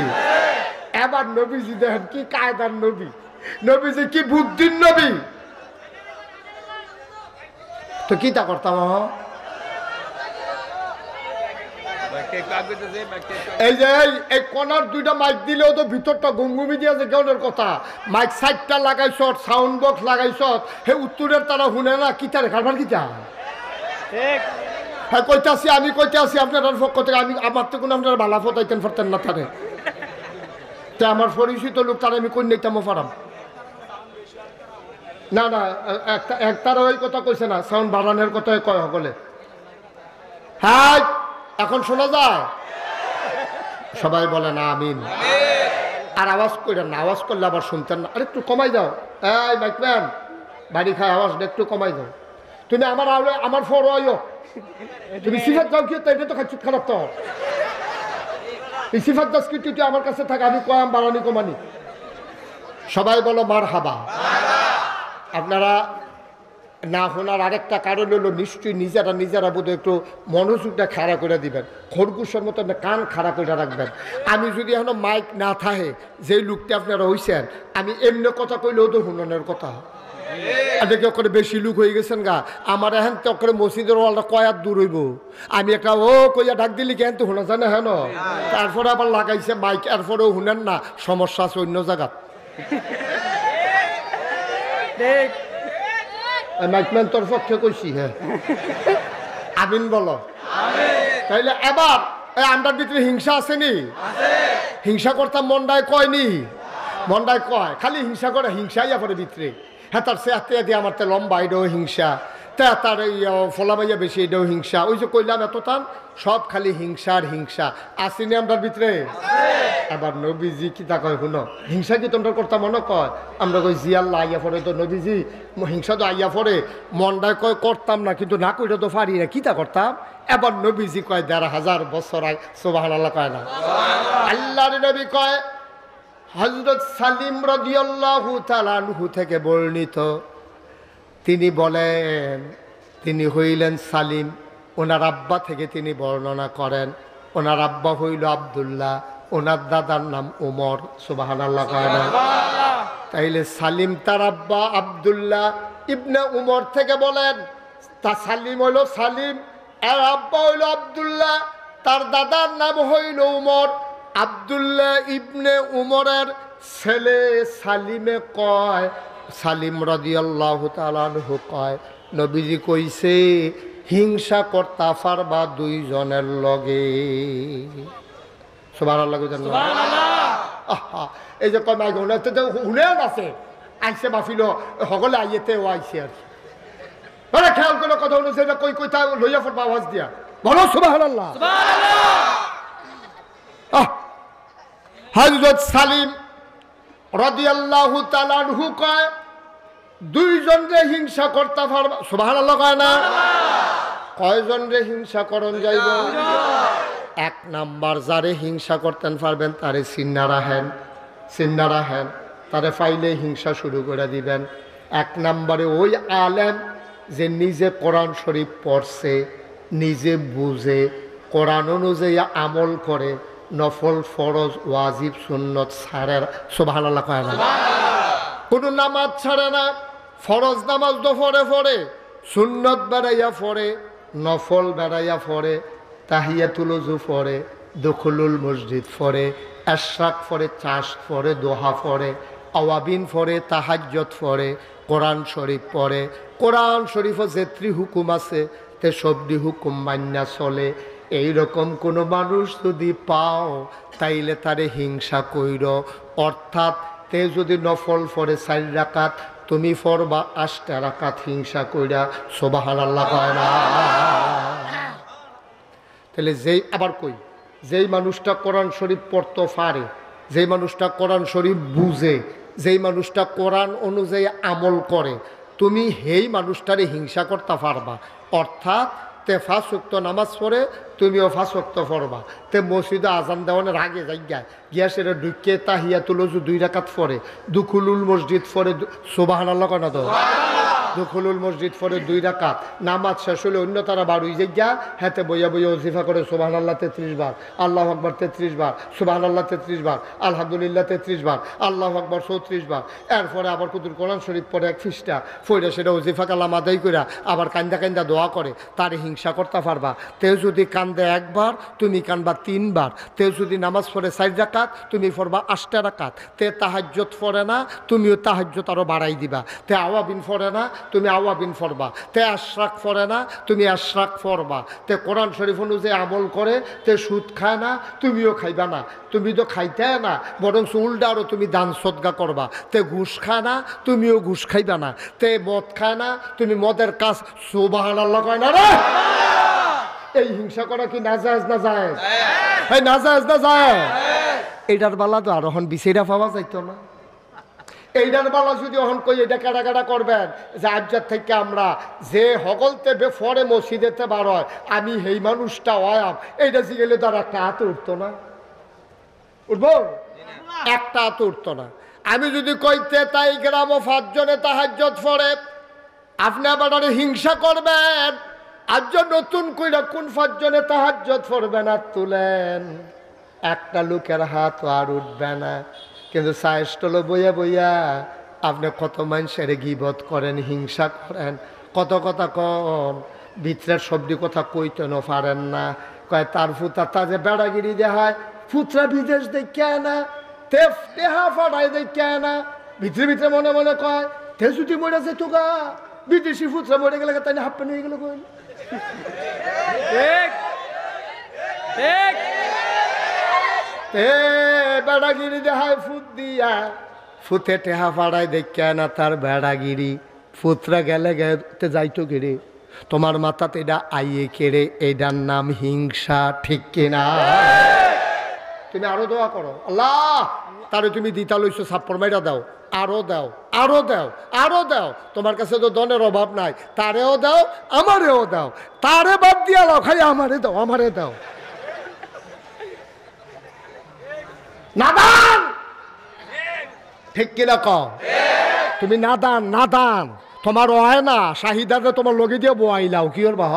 এবার নবীজি দেখেন কি কায়দার নবী, নবীজি কি বুদ্ধির নবী, তো কি তা করতাম? এই যে এই কর্নার 2টা মাইক দিলেও তো ভিতরটা গুমগুমি দিয়ে যে কেউনের কথা, মাইক 60টা লাগাইছ, সাউন্ড বক্স লাগাইছ, হে উত্তরের তারা শুনে না, কি তারে কারবার কিতা? হ্যাঁ কইতাছি আমি, কইতাছি আপনার পক্ষ থেকে, আমি আমার তো কোনো আপনার ভালা ফতাইতেন ফরতেন না তারে, তে আমার পরিচিত লোক তারা আমি কই নিতাম ফারাম না না, একটারও ওই কথা কইছে না, সাউন্ড বাড়ানোর কথা কয় সকলে। হ্যাঁ এখন শোনা যায়? সবাই বলে না আমিন। আর আওয়াজ করেন না, আওয়াজ করলে আবার শুনতেন না, আর একটু কমাই দাও, এই মাইকম্যান বাড়ি খায় আওয়াজটা একটু কমাই দাও। তুমি আমার আওলে আমার ফর আইও, তুমি সিফাত যাও কি, এটা তো খাচ্ছি খারাপ, তো এই সিফাত দাস কি তুই আমার কাছে থাক, আমি কয়াম বাড়ানি কমানি। সবাই বলো মার হাবা। আপনারা না শোনার আরেকটা কারণ হলো নিশ্চয়ই নিজেরা বোধহয় একটু মনোযোগটা খাড়া করে দিবেন, খরগোশের মতো কান খাড়া করে রাখবেন। আমি যদি এখনো মাইক না থাকে, যেই লোকটা আপনারা হইছেন, আমি এমনি কথা কইলেও তো শুনানোর কথা, দেখে করে বেশি লোক হয়ে গেছেন গা, আমার এখন তো করে মসজিদের ওয়ালটা কয়াত দূর হইব, আমি একটা ও কইয়া ডাক দিলি কেন তো শোনা যায় না, হেন তারপরে আবার লাগাইছে মাইক, এরপরেও শুনেন না, সমস্যা আছে অন্য জায়গা। মাইকম্যান তোর পক্ষে কইছি হ্যাঁ আমিন বলো তাইলে এবার আমরার ভিতরে হিংসা আসেনি হিংসা করতাম মন্ডায় কয়নি মন্ডায় কয় খালি হিংসা করে হিংসাই পরে ভিতরে হ্যাঁ তার সে হাতে দিয়ে আমার তো লম্বা এটাও হিংসা তার এই ফলামাইয়া বেশি এটাও হিংসা ওই যে কইলাম এত টান সব খালি হিংসা আর হিংসা আসেনি আমরার ভিতরে এবার নবীজি কি তা কয় শুনো হিংসা কি তোমরা করতাম মনে কয় আমরা কই জি আল্লাহ আইয়া পরে তো নবীজি হিংসা তো আইয়া পরে মন্ডায় কয় করতাম না কিন্তু না কইটা তো পারি না কি তা করতাম এবার নবীজি কয় ১,৫০০ বছর আগে সুবহানাল্লাহ কয় না আল্লাহর নবী কয় হযরত সালিম রাদিয়াল্লাহু তাআলা আনহু থেকে বর্ণিত তিনি বলেন তিনি হইলেন সালিম ওনার আব্বা থেকে তিনি বর্ণনা করেন ওনার আব্বা হইল আব্দুল্লাহ ওনার দাদার নাম উমর সুবহানাল্লাহ কয় না তাইলে সালিম তার আব্বা আব্দুল্লাহ ইবনে উমর থেকে বলেন তা সালিম হইল সালিম আর আব্বা হইল আব্দুল্লাহ তার দাদার নাম হইল উমর আব্দুল্লাহ ইবনে উমরের ছেলে সালিমে কয় সালিম রাদিয়াল্লাহু তাআলা আনহু কয় নবীজি কইছে হিংসা করতা পারবা দুইজনের লগে সুবহানাল্লাহ সুবহানাল্লাহ এই যে কয় মাই গনাতে তো হুনেন আছে আইছে মাফিল সকলে আইয়েতে ও আইছে আর মানে খেয়াল করে কথা হলো সেটা কই কইতা লইয়া পড়বা আওয়াজ দিয়া বলো সুবহানাল্লাহ সুবহানাল্লাহ হযরত সালিম রাদিয়াল্লাহু তাআলা আনহু কয় দুইজন রে হিংসা করতে পারবা সুবহানাল্লাহ কয় না কয়জন রে হিংসা করন যাইব এক নাম্বার যারে হিংসা করতেন পারবেন তারে চিন্না রাখেন তারে ফাইলে হিংসা শুরু করে দিবেন এক নাম্বারে ওই আলেম যে নিজে কোরআন শরীফ পড়ছে নিজে বুঝে কোরআন অনুযায়ী আমল করে নফল ফরজ ওয়াজিব সুন্নত ছাড়ে সুবহানাল্লাহ কয় না কোনো নামাজ ছাড়ে না ফরজ নামাজ তো পড়ে সুন্নত বেড়াইয়া পড়ে নফল বেড়াইয়া পড়ে তাহিয়াতুল ওযু পড়ে দুখুলুল মসজিদ পড়ে ইশরাক পড়ে চাষ পড়ে দোহা পড়ে আওয়াবিন পড়ে তাহাজ্জুদ পড়ে কোরআন শরীফ পড়ে কোরআন শরীফও যেত্রি হুকুম আছে তে সবটি হুকুম মান্যা চলে এইরকম কোনো মানুষ যদি পাও তাইলে তারে হিংসা কইর অর্থাৎ তে যদি নফল পড়ে ৪ রাকাত তুমি পড়বা ৮টা রাকাত হিংসা কইরা সুবহানাল্লাহ কয় না তাহলে যেই মানুষটা কোরআন শরীফ পড়তে পারে যেই মানুষটা কোরআন শরীফ বুঝে যেই মানুষটা কোরআন অনুযায়ী আমল করে তুমি সেই মানুষটারে হিংসা করতে পারবা অর্থাৎ তে ৫ ওয়াক্ত নামাজ পড়ে তুমিও ৫ ওয়াক্ত পড়বা তে মসজিদে আজান দেওয়ানোর আগে গিয়া সেটা ঢুকিয়ে তাহিয়াতুল ওযু ২ রাকাত পড়ে দুখুলুল মসজিদ পড়ে সুবহানাল্লাহ কয় না তো দুখুলুল মসজিদ পড়ে ২ রাকাত নামাজ শেষ হলে অন্য তারা বাড়ুই গিয়া হাতে বইয়া ওজিফা করে সুবহানাল্লাহ ৩৩ বার আল্লাহু আকবার ৩৩ বার সুবহানাল্লাহ ৩৩ বার আলহামদুলিল্লাহ ৩৩ বার আল্লাহু আকবার ৩৪ বার এরপরে আবার কুতুল কোরআন শরীফ পড়ে এক পৃষ্ঠা পড়ে সেটা ওজিফা কালাম আদায় কইরা আবার কান্দা দোয়া করে তারে হিংসা করতে পারবা তেও যদি কান্দে একবার তুমি কানবা ৩ বার তেও যদি নামাজ পড়ে ৪ রাকাত তুমি পড়বা ৮টা রাকাত তে তাহাজ্জুদ পড়ে না তুমিও তাহাজ্জুদ আরো বাড়াই দিবা তে আওয়াবিন পড়ে না তুমি আওয়াবিন পড়বা তে ইশরাক পড়ে না তুমি ইশরাক পড়বা তে কোরআন শরীফ অনুযায়ী আমল করে তে সুদ খায় না তুমিও খাইবা না তুমি তো খাইতে না বরং উল্টা আরো তুমি দান সদকা করবা তে ঘুষ খায় না তুমিও ঘুষ খাইবা না তে মদ খায় না তুমি মদের কাজ সুবহানাল্লাহ কয় না রে এই হিংসা করা কি নাজায়েজ না জায়েজ এই নাজায়েজ না জায়েজ এইটার বালা তো আর এখন বিছেরা পাওয়া যাইতো না এইটার বালা যদি এখন কই এটা কাটা করবেন যে আজ্জার থেকে আমরা যে হগলতে বেফরে মসজিদেতে বার হয় আমি সেই মানুষটা হয়াম এইটা জিগেলে তো আর একটা হাতে উঠতো না উঠবো একটা হাতে উঠতো না আমি যদি কইতে তাই গ্রাম ৫ জনে তাহাজ্জুদ পড়ে আপনি আবার হিংসা করবেন আজ নতুন কইরা কোন ৫ জনে তাহাজ্জুদ পড়বেন আর তুলেন একটা লোকের হাত আর উঠবে না কিন্তু সাইস্টল বইয়া আপনি কত মানুষের গীবত করেন হিংসা করেন কত কথা কন ভিতরের সবজি কথা কইতে না পারেন না কয় তার ফুতা তা যে বেড়াগিরি দেখায় ফুতরা বিদেশ দেখে না তেহা ফাড়াই দেখে না ভিতরে মনে কয় তে যদি মরে যেত গা বিদেশি ফুচরা মরে গেলে তাই না হাফ প্যান্ট হয়ে গেল বেড়াগিরি দেখায় ফুট দিয়া ফুতে টেহা পাড়ায় দেখে না তার বেড়াগিরি ফুতরা গেলে গেতে যাইতো কেড়ে তোমার মাথাতে এটা আইয়ে কেড়ে এইটার নাম হিংসা ঠিক কিনা তুমি আরো দোয়া করো আল্লাহ তারে তুমি দিতা লইছো ছাপ্পর মাইরা দাও আরো দাও আরো দাও আরো দাও তোমার কাছে তো ধনের অভাব নাই তারেও দাও আমারেও দাও তারে বাদ দিয়া দাও খালি আমারে দাও নাদান ঠিক কিনা কও তুমি নাদান তোমার হয় না শাহিদারে তোমার লগে দিয়ে বোয়াইলাও কি ওর বাহ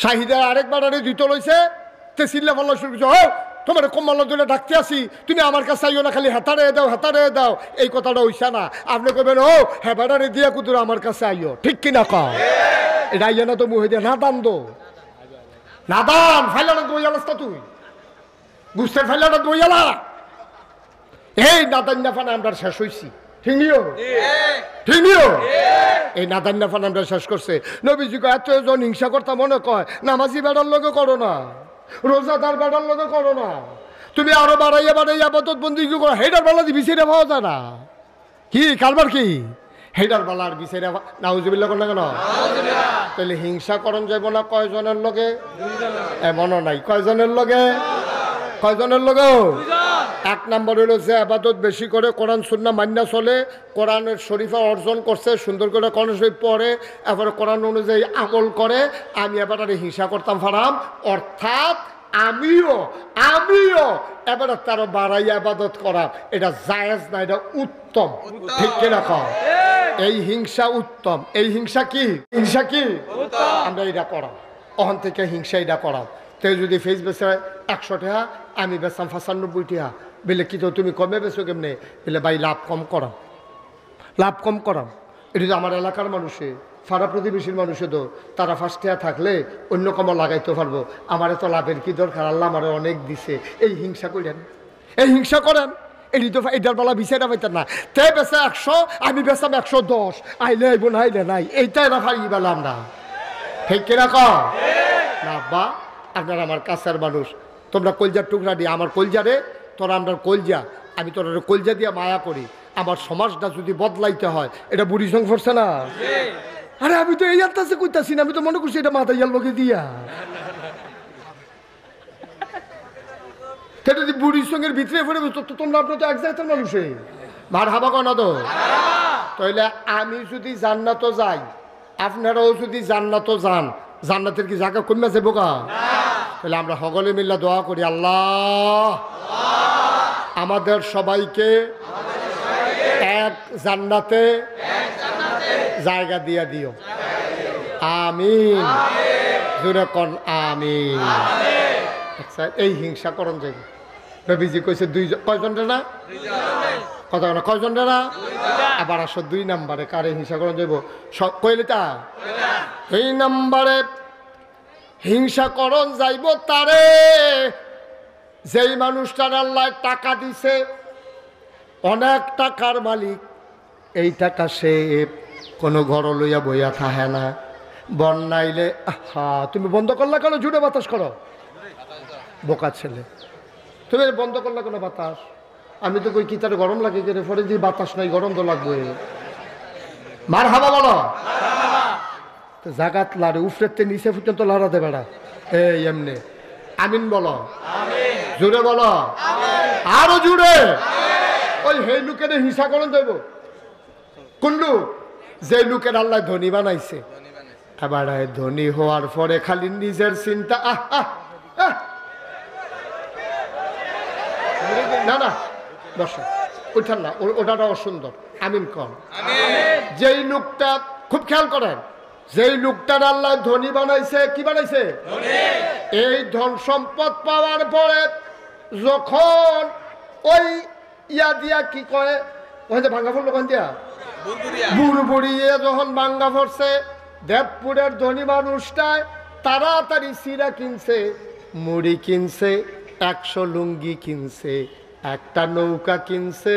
শাহিদার আরেকবার আরে দিত লইছে তে সিল্লা ফল্লা শুরু করছে তোমার কম্মাল ধরে ডাকতে আসি তুমি আমার কাছে আইও না খালি হেতারে দাও এই কথাটা হইসা না আপনি কবেন ও হেবারে দিয়া কুতুর আমার কাছে আইও ঠিক কিনা কও এটা আইয়া না তো মুহে দিয়ে নাদান ফাইলাটা দইয়ালাস তুই গুস্তের ফাইলাটা দইয়ালা এই নাদান নাফান আমরা শেষ হইছি ঠিক নিও এই নাদান নাফান আমরা শেষ করছে নবীজি এতজন হিংসা করতা মনে কয় নামাজি বেড়ার লগে করো না রোজাদার বেড়ার লগে করো না তুমি আরো বাড়াইয়া আবাদত বন্দি করো হেডার বেলা দি বিছিয়ে পাওয়া যায় না কি কারবার কি হেডার বেলার বিছিয়ে নাউজুবিল্লাহ করলে কেন তাহলে হিংসা করণ যাব না কয়জনের লগে এমনও নাই কয়জনের লগে এক নম্বর হলো যে আবাদত বেশি করে কোরআন সুন্নাহ মান্না চলে কোরআনের শরীফা অর্জন করছে সুন্দর করে কোরআন শরীফ পড়ে এরপরে কোরআন অনুযায়ী আমল করে আমি এবার হিংসা করতাম ফারাম অর্থাৎ আমিও এবার তারও বাড়াই আবাদত করা এটা জায়েজ না এটা উত্তম ঠিক কিনা কও এই হিংসা উত্তম এই হিংসা কি আমরা এটা করাম ওখান থেকে হিংসা এটা করাম তো যদি ফেস বেচে 100 টাকা আমি বেচাম 95 টাকা বলে কি তো তুমি কমে বেছো কেমনে বলে ভাই লাভ কম করাম এটা তো আমার এলাকার মানুষে পাড়া প্রতিবেশীর মানুষে তো তারা ফার্স্ট টাকা থাকলে অন্য কমা লাগাইতে পারবো আমার তো লাভের কি দরকার আল্লাহ আমার অনেক দিছে এই হিংসা করেন এটি তো এটার বেলা বিচারা পাইতেন না তে বেচা 100 আমি বেচাম 110 আইলে আইব না আইলে নাই এইটাই না ফারি বেলাম না ঠিক কিনা কও না বা আপনার আমার কাছের মানুষ তোমরা কলজার টুকরা দিয়ে আমার কলজারে তোরা আমরা কলজা আমি তোরা কলজা দিয়ে মায়া করি আমার সমাজটা যদি বদলাইতে হয় এটা বুড়ি সঙ্গ পড়ছে না আরে আমি তো এই আত্মাছে কইতাছি না আমি তো মনে করছি এটা মাথাইয়ার লোকে দিয়া যদি বুড়ির সঙ্গের ভিতরে পড়ে তো তোমরা আপনার তো এক জায়গার মানুষে মার হাবা কনা তো তাইলে আমি যদি জান্নাত যাই আপনারাও যদি জান্নাত যান জান্নাতের কি জায়গা কমে যাবো কা তাহলে আমরা সকলে মিল্লা দোয়া করি আল্লাহ আমাদের সবাইকে এক জান্নাতে জায়গা দিয়া দিও আমিন জোরে কোন আমিন আচ্ছা এই হিংসা করণ যাবে নবীজি কইছে কয়জন না কথা না কয়জন না আবার আসো 2 নম্বরে কারে হিংসা করণ যাইব কইলে তা 2 নম্বরে হিংসা করণ যাইব তারে যেই মানুষটার আল্লাহ টাকা দিছে অনেক টাকার মালিক এই টাকা সে কোনো ঘর লইয়া বইয়া থাহে না বন্যাইলে তুমি বন্ধ করলা কেন জুড়ে বাতাস করো বোকা ছেলে তুমি বন্ধ করলা কেন বাতাস আমি তো কই কি তার গরম লাগে কেন পরে যে বাতাস নাই গরম তো লাগবে মার হাবা বলো জাগাত লাড়ে উফরেতে নিচে পর্যন্ত লড়াতে বেড়া এই এমনি আমিন বলো জুড়ে বলো আরো জুড়ে ওই সেই লোকের হিংসা করেন যাইব কোন লোক যে লোকের আল্লাহ ধনী বানাইছে এবার ধনী হওয়ার পরে খালি নিজের চিন্তা না না বসো ওইটার না ওটা অসুন্দর আমিন কম যেই লোকটা খুব খেয়াল করেন যেই লোকটার আল্লাহ ধনী বানাইছে কি বানাইছে এই ধন সম্পদ পাওয়ার পরে যখন ওই ইয়া দিয়া কি কয় ওই যে ভাঙ্গা পড়লো কোন দিয়া বুড় বুড়িয়ে যখন ভাঙ্গা পড়ছে দেবপুরের ধনী মানুষটায় তাড়াতাড়ি সিরা কিনছে মুড়ি কিনছে 100 লুঙ্গি কিনছে একটা নৌকা কিনছে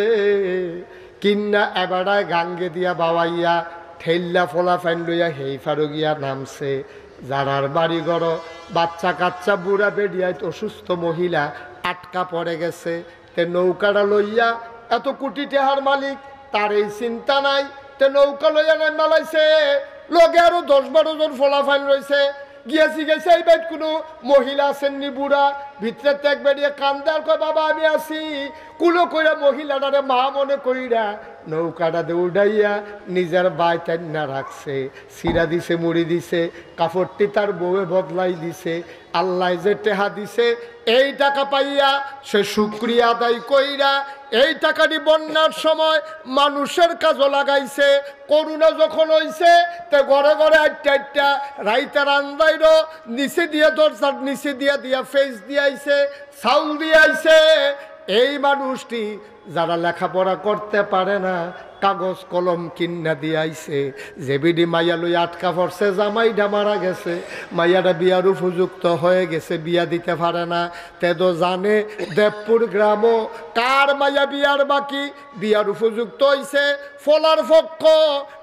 কিন্না এবারায় গাঙ্গে দিয়া বাবাইয়া ঠেল্লা ফোলা ফ্যান লইয়া হেই ফারুগিয়া নামছে। যারার বাড়ি ঘর বাচ্চা কাচ্চা বুড়া বেডিয়ায় অসুস্থ মহিলা আটকা পড়ে গেছে। তে নৌকাটা লইয়া এত কোটি টাকার মালিক তার এই চিন্তা নাই, তে নৌকা লইয়া নাই মালাইছে। লগে আরো 10-12 জন ফোলা ফাইন রয়েছে। গিয়েছি গেছে এই বাইট কোনো মহিলা আসেননি বুড়া ভিতরে ত্যাগ বেরিয়ে কান্দে আর কয় বাবা আমি আসি। কুলো কইরা মহিলাটারে মা মনে কইরা নৌকাটা দৌড়াইয়া নিজের বাই টান্না রাখছে। সিরা দিছে, মুড়ি দিছে, কাপড়টি তার বউয়ে বদলাই দিছে। আল্লাহ যে টেহা দিছে এই টাকা পাইয়া সে শুকরিয়া আদায় কইরা এই টাকাটি বন্যার সময় মানুষের কাজও লাগাইছে। করুণা যখন হইছে তে ঘরে ঘরে আটটা রাইতার আন্দাইর নিচে দিয়ে দরজার নিচে দিয়া ফেস দিয়াইছে, চাউল দিয়াইছে। এই মানুষটি যারা লেখাপড়া করতে পারে না কাগজ কলম কিন্না দিয়াইছে। যে বিডি মাইয়া লই আটকা পড়ছে, জামাইটা মারা গেছে, মাইয়াটা বিয়ার উপযুক্ত হয়ে গেছে, বিয়া দিতে পারে না। তেদো জানে দেবপুর গ্রামও কার মাইয়া বিয়ার বাকি, বিয়ার উপযুক্ত হইছে। ফলার পক্ষ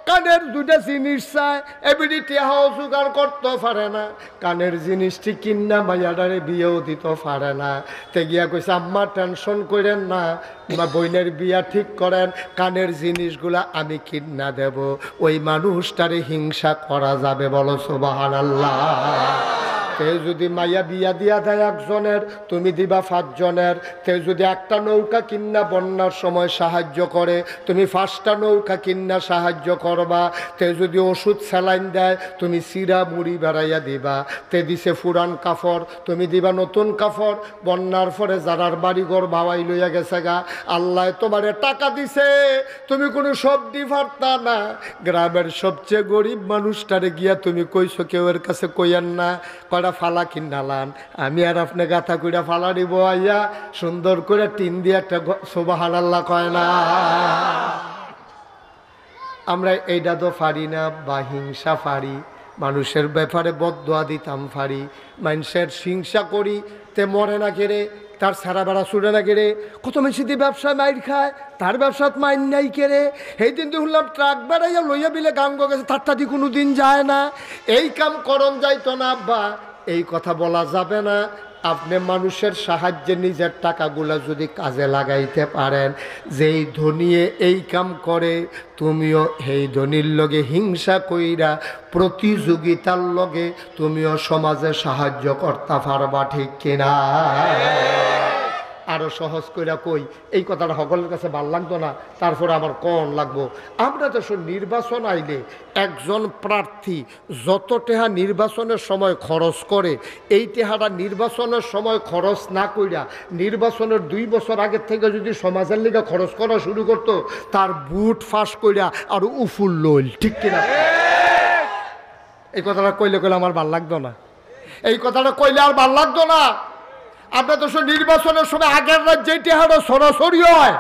কানের দুটা জিনিস চায়, এবিডি টেহাও জোগাড় করতে পারে না। কানের জিনিসটি কিন্না মাইয়াটারে বিয়েও দিতে পারে না। তে গিয়া কইছে আম্মা টেনশন করেন না, বইনের বিয়া ঠিক করেন, কানের জিনিসগুলা আমি কিন্না দেব। ওই মানুষটারে হিংসা করা যাবে? বলো সুবহানাল্লাহ। তে যদি মাইয়া বিয়া দিয়া দেয় একজনের, তুমি দিবা 5 জনের। তে যদি একটা নৌকা কিন্না বন্যার সময় সাহায্য করে, তুমি 5টা নৌকা কিন্না সাহায্য করবা। তে যদি ওষুধ স্যালাইন দেয়, তুমি সিরা মুড়ি বেড়াইয়া দিবা। তে দিছে ফুরান কাপড়, তুমি দিবা নতুন কাপড়। বন্যার পরে যারার বাড়িঘর বাবাই লইয়া গেছে গা, আল্লাহ তোমারে টাকা দিছে, তুমি কোনো সবজি পারতা না। গ্রামের সবচেয়ে গরিব মানুষটারে গিয়া তুমি কইছো, কেউ এর কাছে কইয়েন না, কয়টা ফালা কিনালান, আমি আর আপনি গাথা কইরা ফালা দিব আইয়া সুন্দর করে টিন দিয়ে একটা সুবহানাল্লাহ কয় না। আমরা এইটা তো পারি না, বা হিংসা পারি, মানুষের ব্যাপারে বদদোয়া দিতাম পারি, মানুষের হিংসা করি। তে মরে না কেড়ে, তার সারা বেড়া ছুটে না কেড়ে, কত মেশিদি ব্যবসায় মাইর খায়, তার ব্যবসাত মাইন নাই কেড়ে। এই দিন তো শুনলাম ট্রাক বেড়াইয়া লইয়া বিলে গাঙ্গ গেছে, তারটা দিয়ে কোনো দিন যায় না। এই কাম করণ যাইতো না আব্বা, এই কথা বলা যাবে না। আপনি মানুষের সাহায্যে নিজের টাকাগুলা যদি কাজে লাগাইতে পারেন, যেই ধনিয়ে এই কাম করে, তুমিও এই ধনির লগে হিংসা কইরা প্রতিযোগিতার লগে তুমিও সমাজে সাহায্য করতে পারবা, ঠিক কিনা? আরো সহজ কইরা কই, এই কথাটা সকলের কাছে ভাল লাগতো না, তারপরে আমার কোন লাগবো। আমরা তো নির্বাচন আইলে একজন প্রার্থী যত টাকা নির্বাচনের সময় খরচ করে, এই টাকাটা নির্বাচনের সময় খরচ না কইরা নির্বাচনের 2 বছর আগের থেকে যদি সমাজের লিগে খরচ করা শুরু করতো, তার বুট ফাঁস কইরা আর উফুল লইল, ঠিক কিনা? এই কথাটা কইলে আমার ভাল লাগতো না, এই কথাটা কইলে আর ভাল লাগতো না। আপনার তো নির্বাচনের সময় আগের রাজ্যে টেহারও সরাসরি হয়,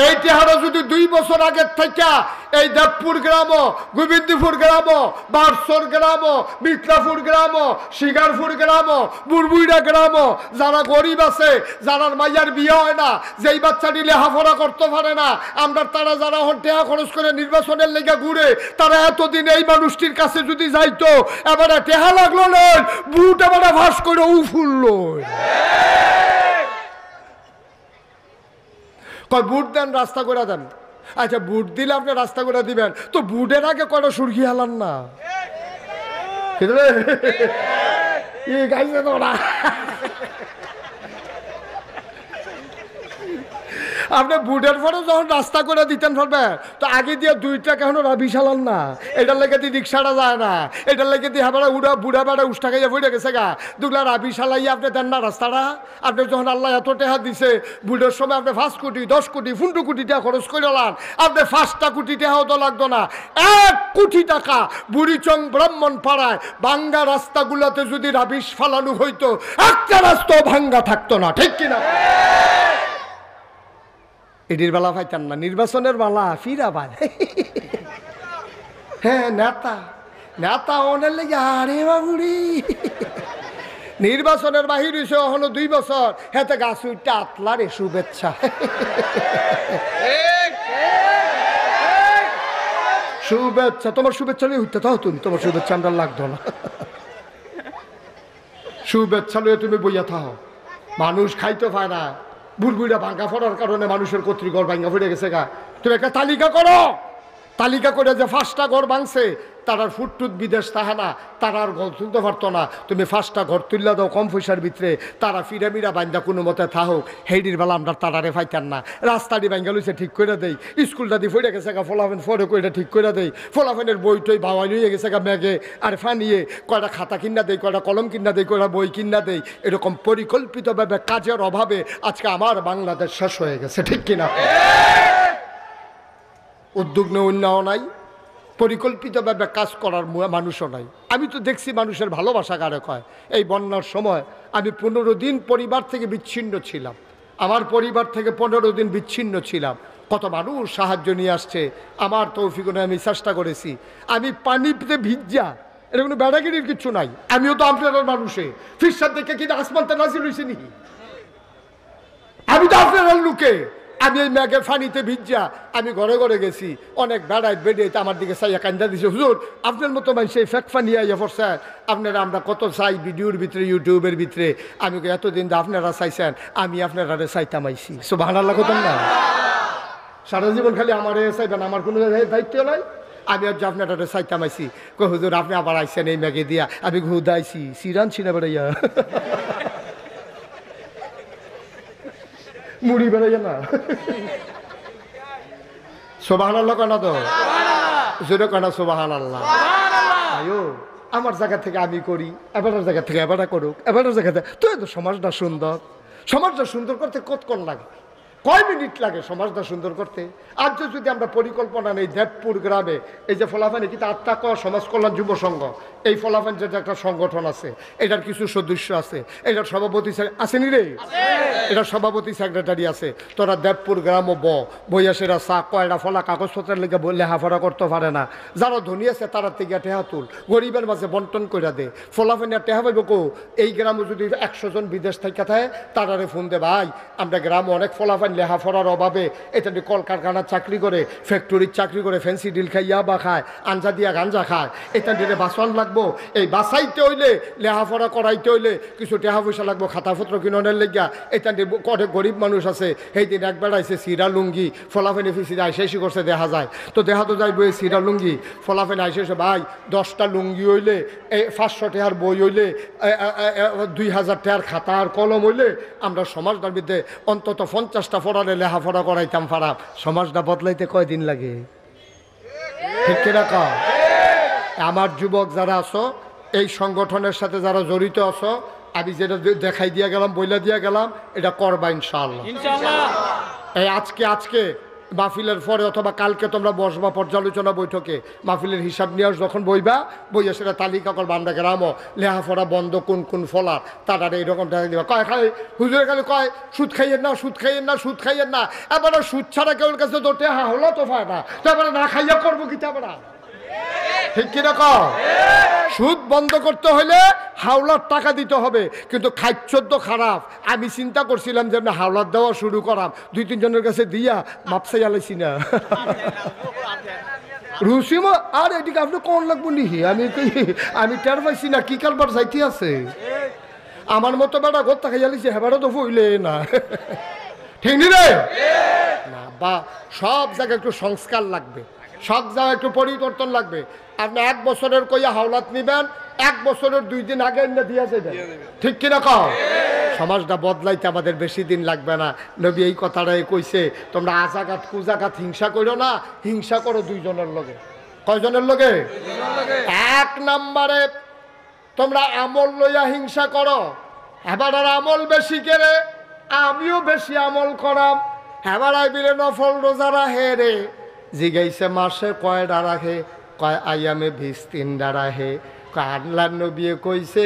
এই টেহারও যদি 2 বছর আগের থেকে এই দেবপুর গ্রাম, গোবিন্দপুর গ্রাম, বারসর গ্রাম, মিত্রাপুর গ্রাম, শিকারপুর গ্রাম, বুড়বুইরা গ্রাম, যারা গরিব আছে, যারা মাইয়ার বিয়ে হয় না, যেই বাচ্চাটি লেখাপড়া করতে পারে না, আমরা তারা যারা টেহা খরচ করে নির্বাচনের লেগে ঘুরে, তারা এতদিন এই মানুষটির কাছে যদি যাইতো, এবারে টেহা লাগলো নয়, বুট এবারে ভাস করে উফুল কয় বুট দেন, রাস্তা করে দেন। আচ্ছা বুট দিলে আপনি রাস্তা করে দিবেন, তো বুটের আগে কয়টা সুরকি হালান না, গাইছে তো না। আপনি বুটের পরে যখন রাস্তা করে দিতেন ফেলবে, তো আগে দিয়ে 2 টাকা এখনো রাবি চালান না, এটার লেগে দিয়ে রিক্সাটা যায় না, এটার লেগে দিয়ে হাবারা উড়া বুড়া বেড়া উষ্টা খাইয়া পড়ে গেছে গা, দুগুলা রাবি চালাইয়া আপনি দেন না রাস্তাটা। আপনি যখন আল্লাহ এত টাকা দিছে, বুটের সময় আপনি 5 কোটি 10 কোটি 15 কোটি টাকা খরচ করে লান, আপনি 5টা কোটি টাকাও তো লাগতো না, 1 কোটি টাকা বুড়িচং ব্রাহ্মণ পাড়ায় ভাঙ্গা রাস্তাগুলোতে যদি রাবিশ ফালানো হইতো, একটা রাস্তাও ভাঙ্গা থাকতো না, ঠিক কিনা? এটির বেলা পাইতেন না, নির্বাচনের বেলা ফিরা পায়। হ্যাঁ নেতা নেতা অনেক লেগে, আরে বাবুড়ি নির্বাচনের বাহির হয়েছে এখনো 2 বছর, হেতে গাছ উঠতে আতলারে শুভেচ্ছা। শুভেচ্ছা, তোমার শুভেচ্ছা নিয়ে উঠতে তাও তুমি, তোমার শুভেচ্ছা আমরা লাগতো না। শুভেচ্ছা লয়ে তুমি বইয়া থাও, মানুষ খাইতে পায় না, বুড়বুড়া ভাঙ্গা ফোড়ার কারণে মানুষের কর্তৃঘর ভাঙ্গা ফুটে গেছে গা। তুমি একটা তালিকা করো, তালিকা করে যে 5টা ঘর ভাঙছে তারার ফুটটুট বিদেশ তাহা না, তারা আর ঘর তুলতে পারতো না, তুমি 5টা ঘর তুললা দাও কম পয়সার ভিতরে, তারা ফিরামিরা বান্ধা কোনো মতে থাহো। হেডির বেলা আমরা তারারে ফাইতাম না, রাস্তাটি ভাঙ্গা লইছে ঠিক করে দেই, স্কুলটা দিয়ে ফইরে গেছে গা ফলাফেন ফরে কইটা ঠিক করে দেই, ফলাফেনের বই টই বাওয়াই লইয়ে গেছে গা ম্যাগে আর ফানিয়ে, কয়টা খাতা কিনা দেই, কয়টা কলম কিনা দেই, কয়টা বই কিনা দেই। এরকম পরিকল্পিতভাবে কাজের অভাবে আজকে আমার বাংলাদেশ শেষ হয়ে গেছে, ঠিক কিনা? উদ্যোগ নেওয়া নাই, পরিকল্পিতভাবে কাজ করার মানুষও নাই। আমি তো দেখছি মানুষের ভালোবাসা কারে কয়। এই বন্যার সময় আমি 15 দিন পরিবার থেকে বিচ্ছিন্ন ছিলাম, আমার পরিবার থেকে 15 দিন বিচ্ছিন্ন ছিলাম। কত মানুষ সাহায্য নিয়ে আসছে, আমার তৌফিক আমি চেষ্টা করেছি। আমি পানিতে ভিজা, এটা কোনো বেড়াগিরির কিছু নাই। আমিও তো আপনার মানুষে ফিরসাদ দেখে কিনা আসমানটা নাজিল হয়েছে নি, আমি তো আপনার লোকে। আমি এই ম্যাগে ফানিতে ভিজা আমি ঘরে ঘরে গেছি, অনেক বেড়ায় বেড়ে আমার দিকে চাইয়া কান্দা দিছে, হুজুর আপনার মতো মানুষ এই ফেক ফানি আইয়া পড়ছে, আপনারা আমরা কত চাই ভিডিওর ভিতরে, ইউটিউবের ভিতরে। আমি এতদিন আপনারা চাইছেন, আমি আপনারা চাইতাম আইসি। সুবহানাল্লাহ কইতাম না? সারা জীবন খালি আমার চাইবেন, আমার কোনো দায়িত্ব নাই। আমি আর যে আপনারা চাইতাম আইসি, কই হুজুর আপনি আবার আইসেন এই ম্যাগে দিয়া। আমি ঘুদা আইসি, সিরান ছিনা বেড়াইয়া মুড়ি বেড়াইয়া না। সুবহানাল্লাহ কেন তো জোরে কেন সুবহানাল্লাহ। আয়ো আমার জায়গা থেকে আমি করি, এবারের জায়গা থেকে এবারটা করুক, এবারের জায়গা থেকে তো। এত সমাজটা সুন্দর, সমাজটা সুন্দর করতে কতক্ষণ লাগে, কয় মিনিট লাগে সমাজটা সুন্দর করতে? আজ যদি আমরা পরিকল্পনা নেই, দেবপুর গ্রামে এই যে ফলাফানি কিন্তু আত্মাক সমাজ কল্যাণ যুব সংঘ, এই ফলাফান যেটা একটা সংগঠন আছে, এটার কিছু সদস্য আছে, এটার সভাপতি আসেনি রে, এটার সভাপতি সেক্রেটারি আছে। তোরা দেবপুর গ্রাম ও বইয়াসেরা চা কয়টা ফলা কাগজপত্রের লেগে লেখাপড়া করতে পারে না, যারা ধনী আছে তারা থেকে টেহা তুল, গরিবের মাঝে বন্টন করে দে। ফলাফানি আর টেহা পাইব কো? এই গ্রামে যদি 100 জন বিদেশ থেকে থাকে তারারে ফোন দে, ভাই আমরা গ্রামে অনেক ফলাফান লেখাপড়ার অভাবে এটা কলকারখানার চাকরি করে, ফ্যাক্টরির চাকরি করে, ফ্যান্সি ডিল খাই ইয়াবা খায়, আঞ্জা দিয়া গাঞ্জা খায়, এটা দিয়ে বাসন লাগবো। এই বাসাইতে হইলে লেখাপড়া করাইতে হইলে কিছু টাকা পয়সা লাগবো, খাতাপত্র কিনের লেগা। এটা অনেক গরিব মানুষ আছে, সেই দিন একবার আইসে সিরা লুঙ্গি ফলাফেনে ফিসিরা আইসেসি করছে, দেখা যায় তো, দেখা তো যাইব এই সিরা লুঙ্গি ফলাফেনে আইসেছে। ভাই 10টা লুঙ্গি হইলে, এই 500 টাকার বই হইলে, 2000 টাকার খাতা আর কলম হইলে আমরা সমাজটার মধ্যে অন্তত 50টা ফোড়ারে লেখাপড়া করাইতাম পারাম। সমাজটা বদলাইতে কয়দিন লাগে? ঠিক কিনা কও? আমার যুবক যারা আছো, এই সংগঠনের সাথে যারা জড়িত আছো, আমি যেটা দেখাই দিয়া গেলাম, বইলা দিয়া গেলাম, এটা করবা ইনশাআল্লাহ। এই আজকে মাহফিলের পরে অথবা কালকে তোমরা বসবা পর্যালোচনা বৈঠকে, মাহফিলের হিসাব নিয়ে যখন বইয়া সেটা তালিকা করবা। আমরা গ্রামও লেহাফড়া বন্ধ কোন কোন ফলার তারা এইরকম দেখা দিবা। কয় খাই হুজুরে খালি কয় সুদ খাইয়েন না, সুদ খাইয়েন না, সুদ খাইয়েন না। এবারে সুদ ছাড়া কেউ কাছে দোটে হলো তো পায় না, তারপরে না খাইয়া করবো কি? তারপরে ঠিক কিনা কও? সুদ বন্ধ করতে হলে হাওলার টাকা দিতে হবে, কিন্তু খাদ্য তো খারাপ। আমি চিন্তা করছিলাম যে আমি হাওলার দেওয়া শুরু করাম, 2-3 জনের কাছে দিয়া মাপসাই আলাইছি না রুসিমা। আর এদিকে আপনি কোন লাগবো নিহি, আমি টের পাইছি না কি কারবার যাইতে আছে। আমার মতো বেড়া ঘর টাকা আলাইছি, হেবারও তো ফইলে না, ঠিক নি রে না? বা সব জায়গায় একটু সংস্কার লাগবে, সব জায়গায় একটু পরিবর্তন লাগবে। আপনি 1 বছরের কইয়া হাওলাত নিবেন, 1 বছরের 2 দিন আগে এনে দিয়া যাবেন, ঠিক কিনা কও? সমাজটা বদলাইতে আমাদের বেশি দিন লাগবে না। নবী এই কথাটাই কইছে, তোমরা আজাগাত কুজাগাত হিংসা করো না, হিংসা করো 2 জনের লগে। কয়জনের লগে? 1 নম্বরে তোমরা আমল লইয়া হিংসা করো। এবার আর আমল বেশি করে, আমিও বেশি আমল করাম। এবার আইবিরে নফল রোজা রাহে রে, জিগাইছে মাসে কয়টা রাখে, কয় আয়ামে 20-3টা রাহে। আল্লাহর নবী কইছে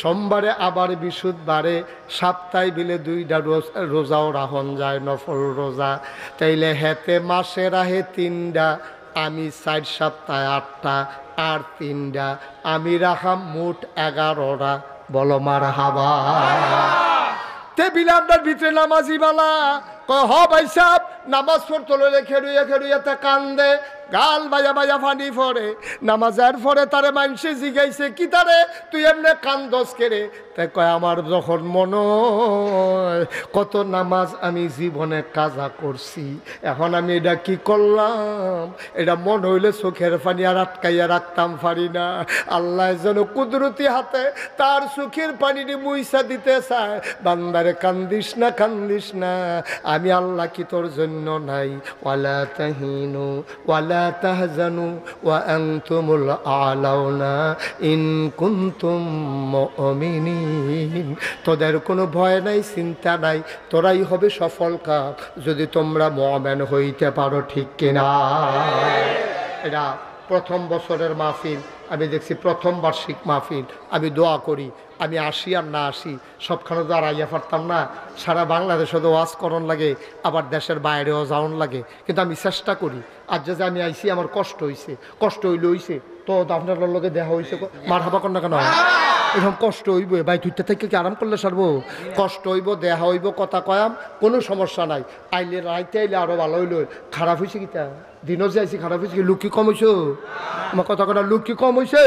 সোমবারে আবার বিশুদ্ধবারে, সপ্তাহে বিলে 2টা রোজাও রাহন যায়, নফল রোজা। তাইলে হেতে মাসে রাহে 3টা, আমি 4 সপ্তাহে 8টা, আর 3টা আমি রাখাম, মোট 11টা। বলো মারহাবা। টেবিল আপনার ভিতরে নামাজি বালা কয় হ ভাই সাহেব, নামাজ পড়তে খেড়ুইয়া খেড়ুইয়াতে কান্দে, গাল বাজা বাজা ফানি ফরে নামাজের পরে তারে মানুষে জিগাইছে কি তারে তুই এমনি কান্দস কেরে তাই কয় আমার যখন মনে হয় কত নামাজ আমি জীবনে কাজা করছি, এখন আমি এটা কি করলাম, এটা মন হইলে চোখের পানি আর আটকাইয়া রাখতাম পারি না। আল্লাহ যেন কুদরতি হাতে তার চোখের পানিটি মুইসা দিতে চায়। বান্দারে কান্দিস না কান্দিস না, আমি আল্লাহ কি তোর জন্য নাই। ওয়ালা তাহিনু ওয়ালা তাহজানু ওয়া আনতুমুল আলাউনা ইন কুনতুম মুমিনিন। তোদের কোনো ভয় নাই, চিন্তা নাই, তোরাই হবে সফল কাম যদি তোমরা মুমিন হইতে পারো, ঠিক কিনা? এটা প্রথম বছরের মাহফিল, আমি দেখছি প্রথম বার্ষিক মাহফিল। আমি দোয়া করি আমি আসি আর না আসি সবখানে তো আর আইয়া পারতাম না। সারা বাংলাদেশে তো ওয়াজ করণ লাগে, আবার দেশের বাইরেও যাওয়ান লাগে, কিন্তু আমি চেষ্টা করি। আর যে আমি আইসি আমার কষ্ট হয়েছে, কষ্ট হইলে হইছে তো আপনার লগে দেখা হয়েছে, মার হাবা কর না কেন, এরকম কষ্ট হইব ভাই, তুইটা থেকে কি আরাম করলে সারবো? কষ্ট হইব, দেহা হইব, কথা কয়াম, কোনো সমস্যা নাই। আইলে রাইতে আইলে আরো ভালো হইল। খারাপ হয়েছে কিতা দিনও যে আইসি, খারাপ হয়েছে কি? লুক কি কম হয়েছে? আমার কথা কথা লুক কি কম হয়েছে?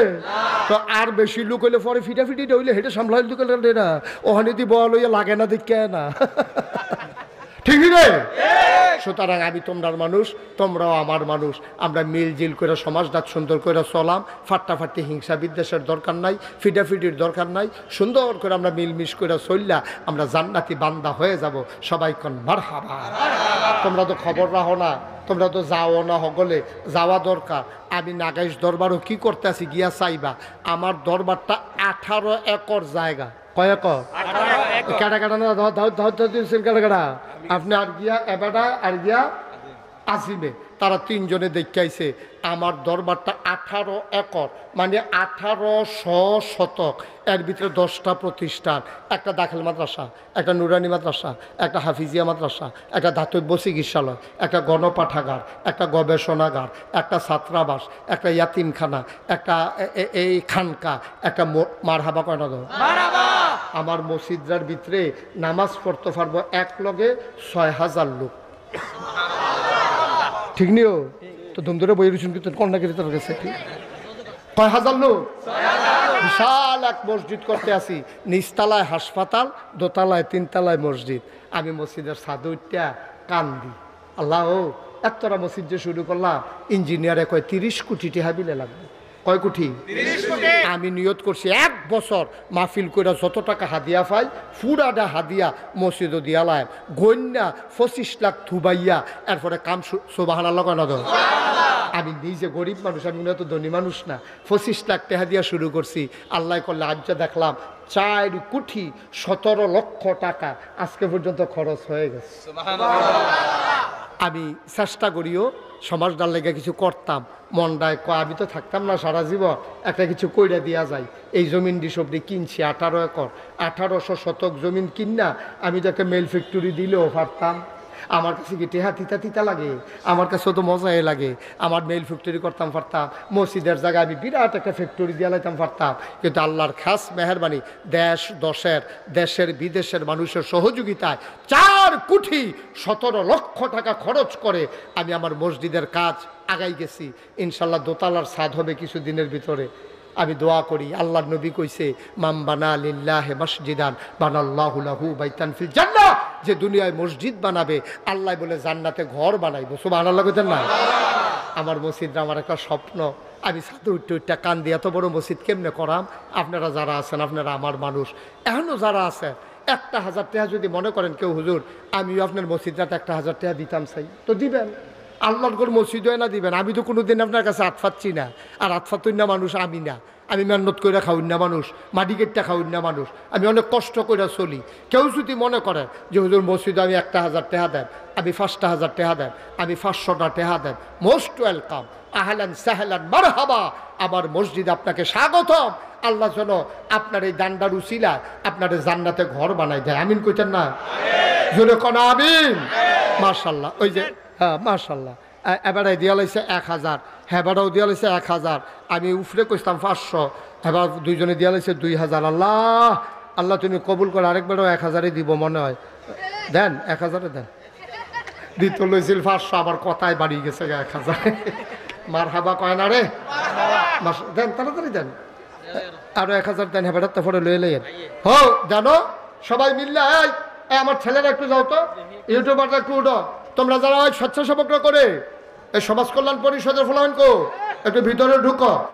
তো আর বেশি লুক হইলে পরে ফিটাফিটি হইলে হেঁটে সামলাই লুকে না, ওখানে দি বল হইয়া লাগে না দেখে না, ঠিক রে? সুতরাং আমি তোমরার মানুষ, তোমরাও আমার মানুষ, আমরা মিলজিল করে সমাজটা সুন্দর করে চলাম। ফাট্টাফাট্টি হিংসা বিদ্বেষের দরকার নাই, ফিটাফিটির দরকার নাই, সুন্দর করে আমরা মিলমিশ করে চললা আমরা জান্নাতি বান্দা হয়ে যাব। সবাই কোন মারহাবা। তোমরা তো খবর রাখো না, তোমরা তো যাও না, হগলে যাওয়া দরকার। আমি নাগাইশ দরবারও কি করতে আছি গিয়া চাইবা, আমার দরবারটা 18 একর জায়গা। কয় একর? কাটা কাটা না কাটা কাটা আপনি আর গিয়া এবারটা আর গিয়া আসিবে, তারা তিনজনে দেখাইছে আমার দরবারটা 18 একর, মানে 1800 শতক। এর ভিতরে 10টা প্রতিষ্ঠান, একটা দাখিল মাদ্রাসা, একটা নুরানি মাদ্রাসা, একটা হাফিজিয়া মাদ্রাসা, একটা দাতব্য চিকিৎসালয়, একটা গণপাঠাগার, একটা গবেষণাগার, একটা ছাত্রাবাস, একটা ইয়াতিমখানা, একটা এই খানকা, একটা মারহাবা। কয়না দাও? আমার মসজিদের ভিতরে নামাজ পড়তে পারবো এক লগে 6000 লোক, ঠিক নিও তো ধুম ধরে বই রুচুন কিন্তু কন্যা কেটে তার কাছে কয় হাজার লোক, বিশাল এক মসজিদ করতে আসি। নিচতলায় হাসপাতাল, দোতলায় 3তলায় মসজিদ। আমি মসজিদের ছাদে উঠতে কান্দি, আল্লাহ এতটা মসজিদ যে শুরু করলাম, ইঞ্জিনিয়ারে কয় 30 কোটি টাকা বিলে লাগবে। কয় কোটি? 30 কোটি। আমি নিয়ত করছি 1 বছর মাহফিল কইরা যত টাকা হাদিয়া পাই পুরাটা হাদিয়া মসজিদও দিয়ালাম, গন্যা 25 লাখ থুবাইয়া এরপরে কাম সুবহানাল্লাহ কয় না তো। আমি নিজে গরিব মানুষ, আমি তো ধনী মানুষ না। 25 লাখ টাকা দিয়া শুরু করছি, আল্লাহ করলে আজ দেখলাম 4 কোটি 17 লক্ষ টাকা আজকে পর্যন্ত খরচ হয়ে গেছে। আমি চেষ্টা করিও সমাজটার লেগে কিছু করতাম, মনটায় কয় আমি তো থাকতাম না সারা জীবন, একটা কিছু কইরা দিয়া যায়। এই জমিন সবজি কিনছি 18 একর, 1800 শতক জমিন কিনা আমি তো একটা মেল ফ্যাক্টরি দিলেও পারতাম। আমার কাছে কি টেহা তিতা তিতা লাগে? আমার কাছেও তো মজাই লাগে। আমার মেল ফ্যাক্টরি করতাম পারতাম, মসজিদের জায়গায় আমি বিরাট একটা ফ্যাক্টরি দিয়ে লাইতাম পারতাম। কিন্তু আল্লাহর খাস মেহরবানি, দেশের বিদেশের মানুষের সহযোগিতায় 4 কোটি 17 লক্ষ টাকা খরচ করে আমি আমার মসজিদের কাজ আগাই গেছি। ইনশাল্লাহ দোতলার ছাদ হবে কিছুদিনের ভিতরে। আমি দোয়া করি, আল্লাহর নবী কইছে মাম বানা লিল্লাহি মসজিদান বানাল্লাহু লাহু বাইতান ফিল জান্নাহ। যে দুনিয়ায় মসজিদ বানাবে আল্লাহ বলে জান্নাতে ঘর বানাইবো। সুবহানাল্লাহ কইতেন না? আমার মসজিদটা আমার একটা স্বপ্ন। আমি ছাদে উঠতে উঠতে কান্দি, এত বড় মসজিদ কেমনে করাম? আপনারা যারা আছেন, আপনারা আমার মানুষ, এখনও যারা আছে 1000 টাকা যদি মনে করেন কেউ হুজুর আমিও আপনার মসজিদটাতে 1000 টাকা দিতাম চাই, তো দিবেন। আল্লাহর ঘর মসজিদ হয় না দিবেন। আমি তো কোনোদিন আপনার কাছে আতফাচ্ছি না, আর আতফাতুন না মানুষ আমি না। আমি মেহনত করে খাউন না মানুষ, মাটি কেটটা খাউন না মানুষ। আমি অনেক কষ্ট করে চলি। কেউ যদি মনে করে যে হুজুর মসজিদে আমি 1000 টাকা দেন, আমি 5000 টাকা দেন, আমি 500টা টাকা দেন, মোস্ট ওয়েলকাম, আহলান সাহলান মারহাবা। আমার মসজিদ আপনাকে স্বাগতম। আল্লাহ যেন আপনার এই দান্ডার উসিলা আপনার জান্নাতে ঘর বানাই দেয়। আমিন কইতেন না? জোরে কোন আমিন। মাশাআল্লাহ। ওই যে হ্যাঁ মাশাআল্লাহ, এবারে দিয়া লাইছে 1000, হেবারও দিয়া লাইছে 1000, আমি উফরে কইতাম 500, এবার দুইজনে দিয়া লাইছে 2000। আল্লাহ আল্লাহ তুমি কবুল করে, আরেকবারও 1000-ই দিব মনে হয়। দেন 1000-এ দেন। দিত লইছিল 500, আবার কথায় বাড়ি গেছে 1000। মার হাবা কয় না রে দেন তাড়াতাড়ি দেন আরো 1000 দেন হেবাটা তারপরে লয়ে লইয়েন হো জানো সবাই মিললে আমার ছেলেরা একটু যাও তো ইউটিউবাররা একটু উঠো তোমরা যারা ওই স্বেচ্ছাসেবকরা করে এই সমাজ কল্যাণ পরিষদের ফলাফল একটু ভিতরে ঢুকো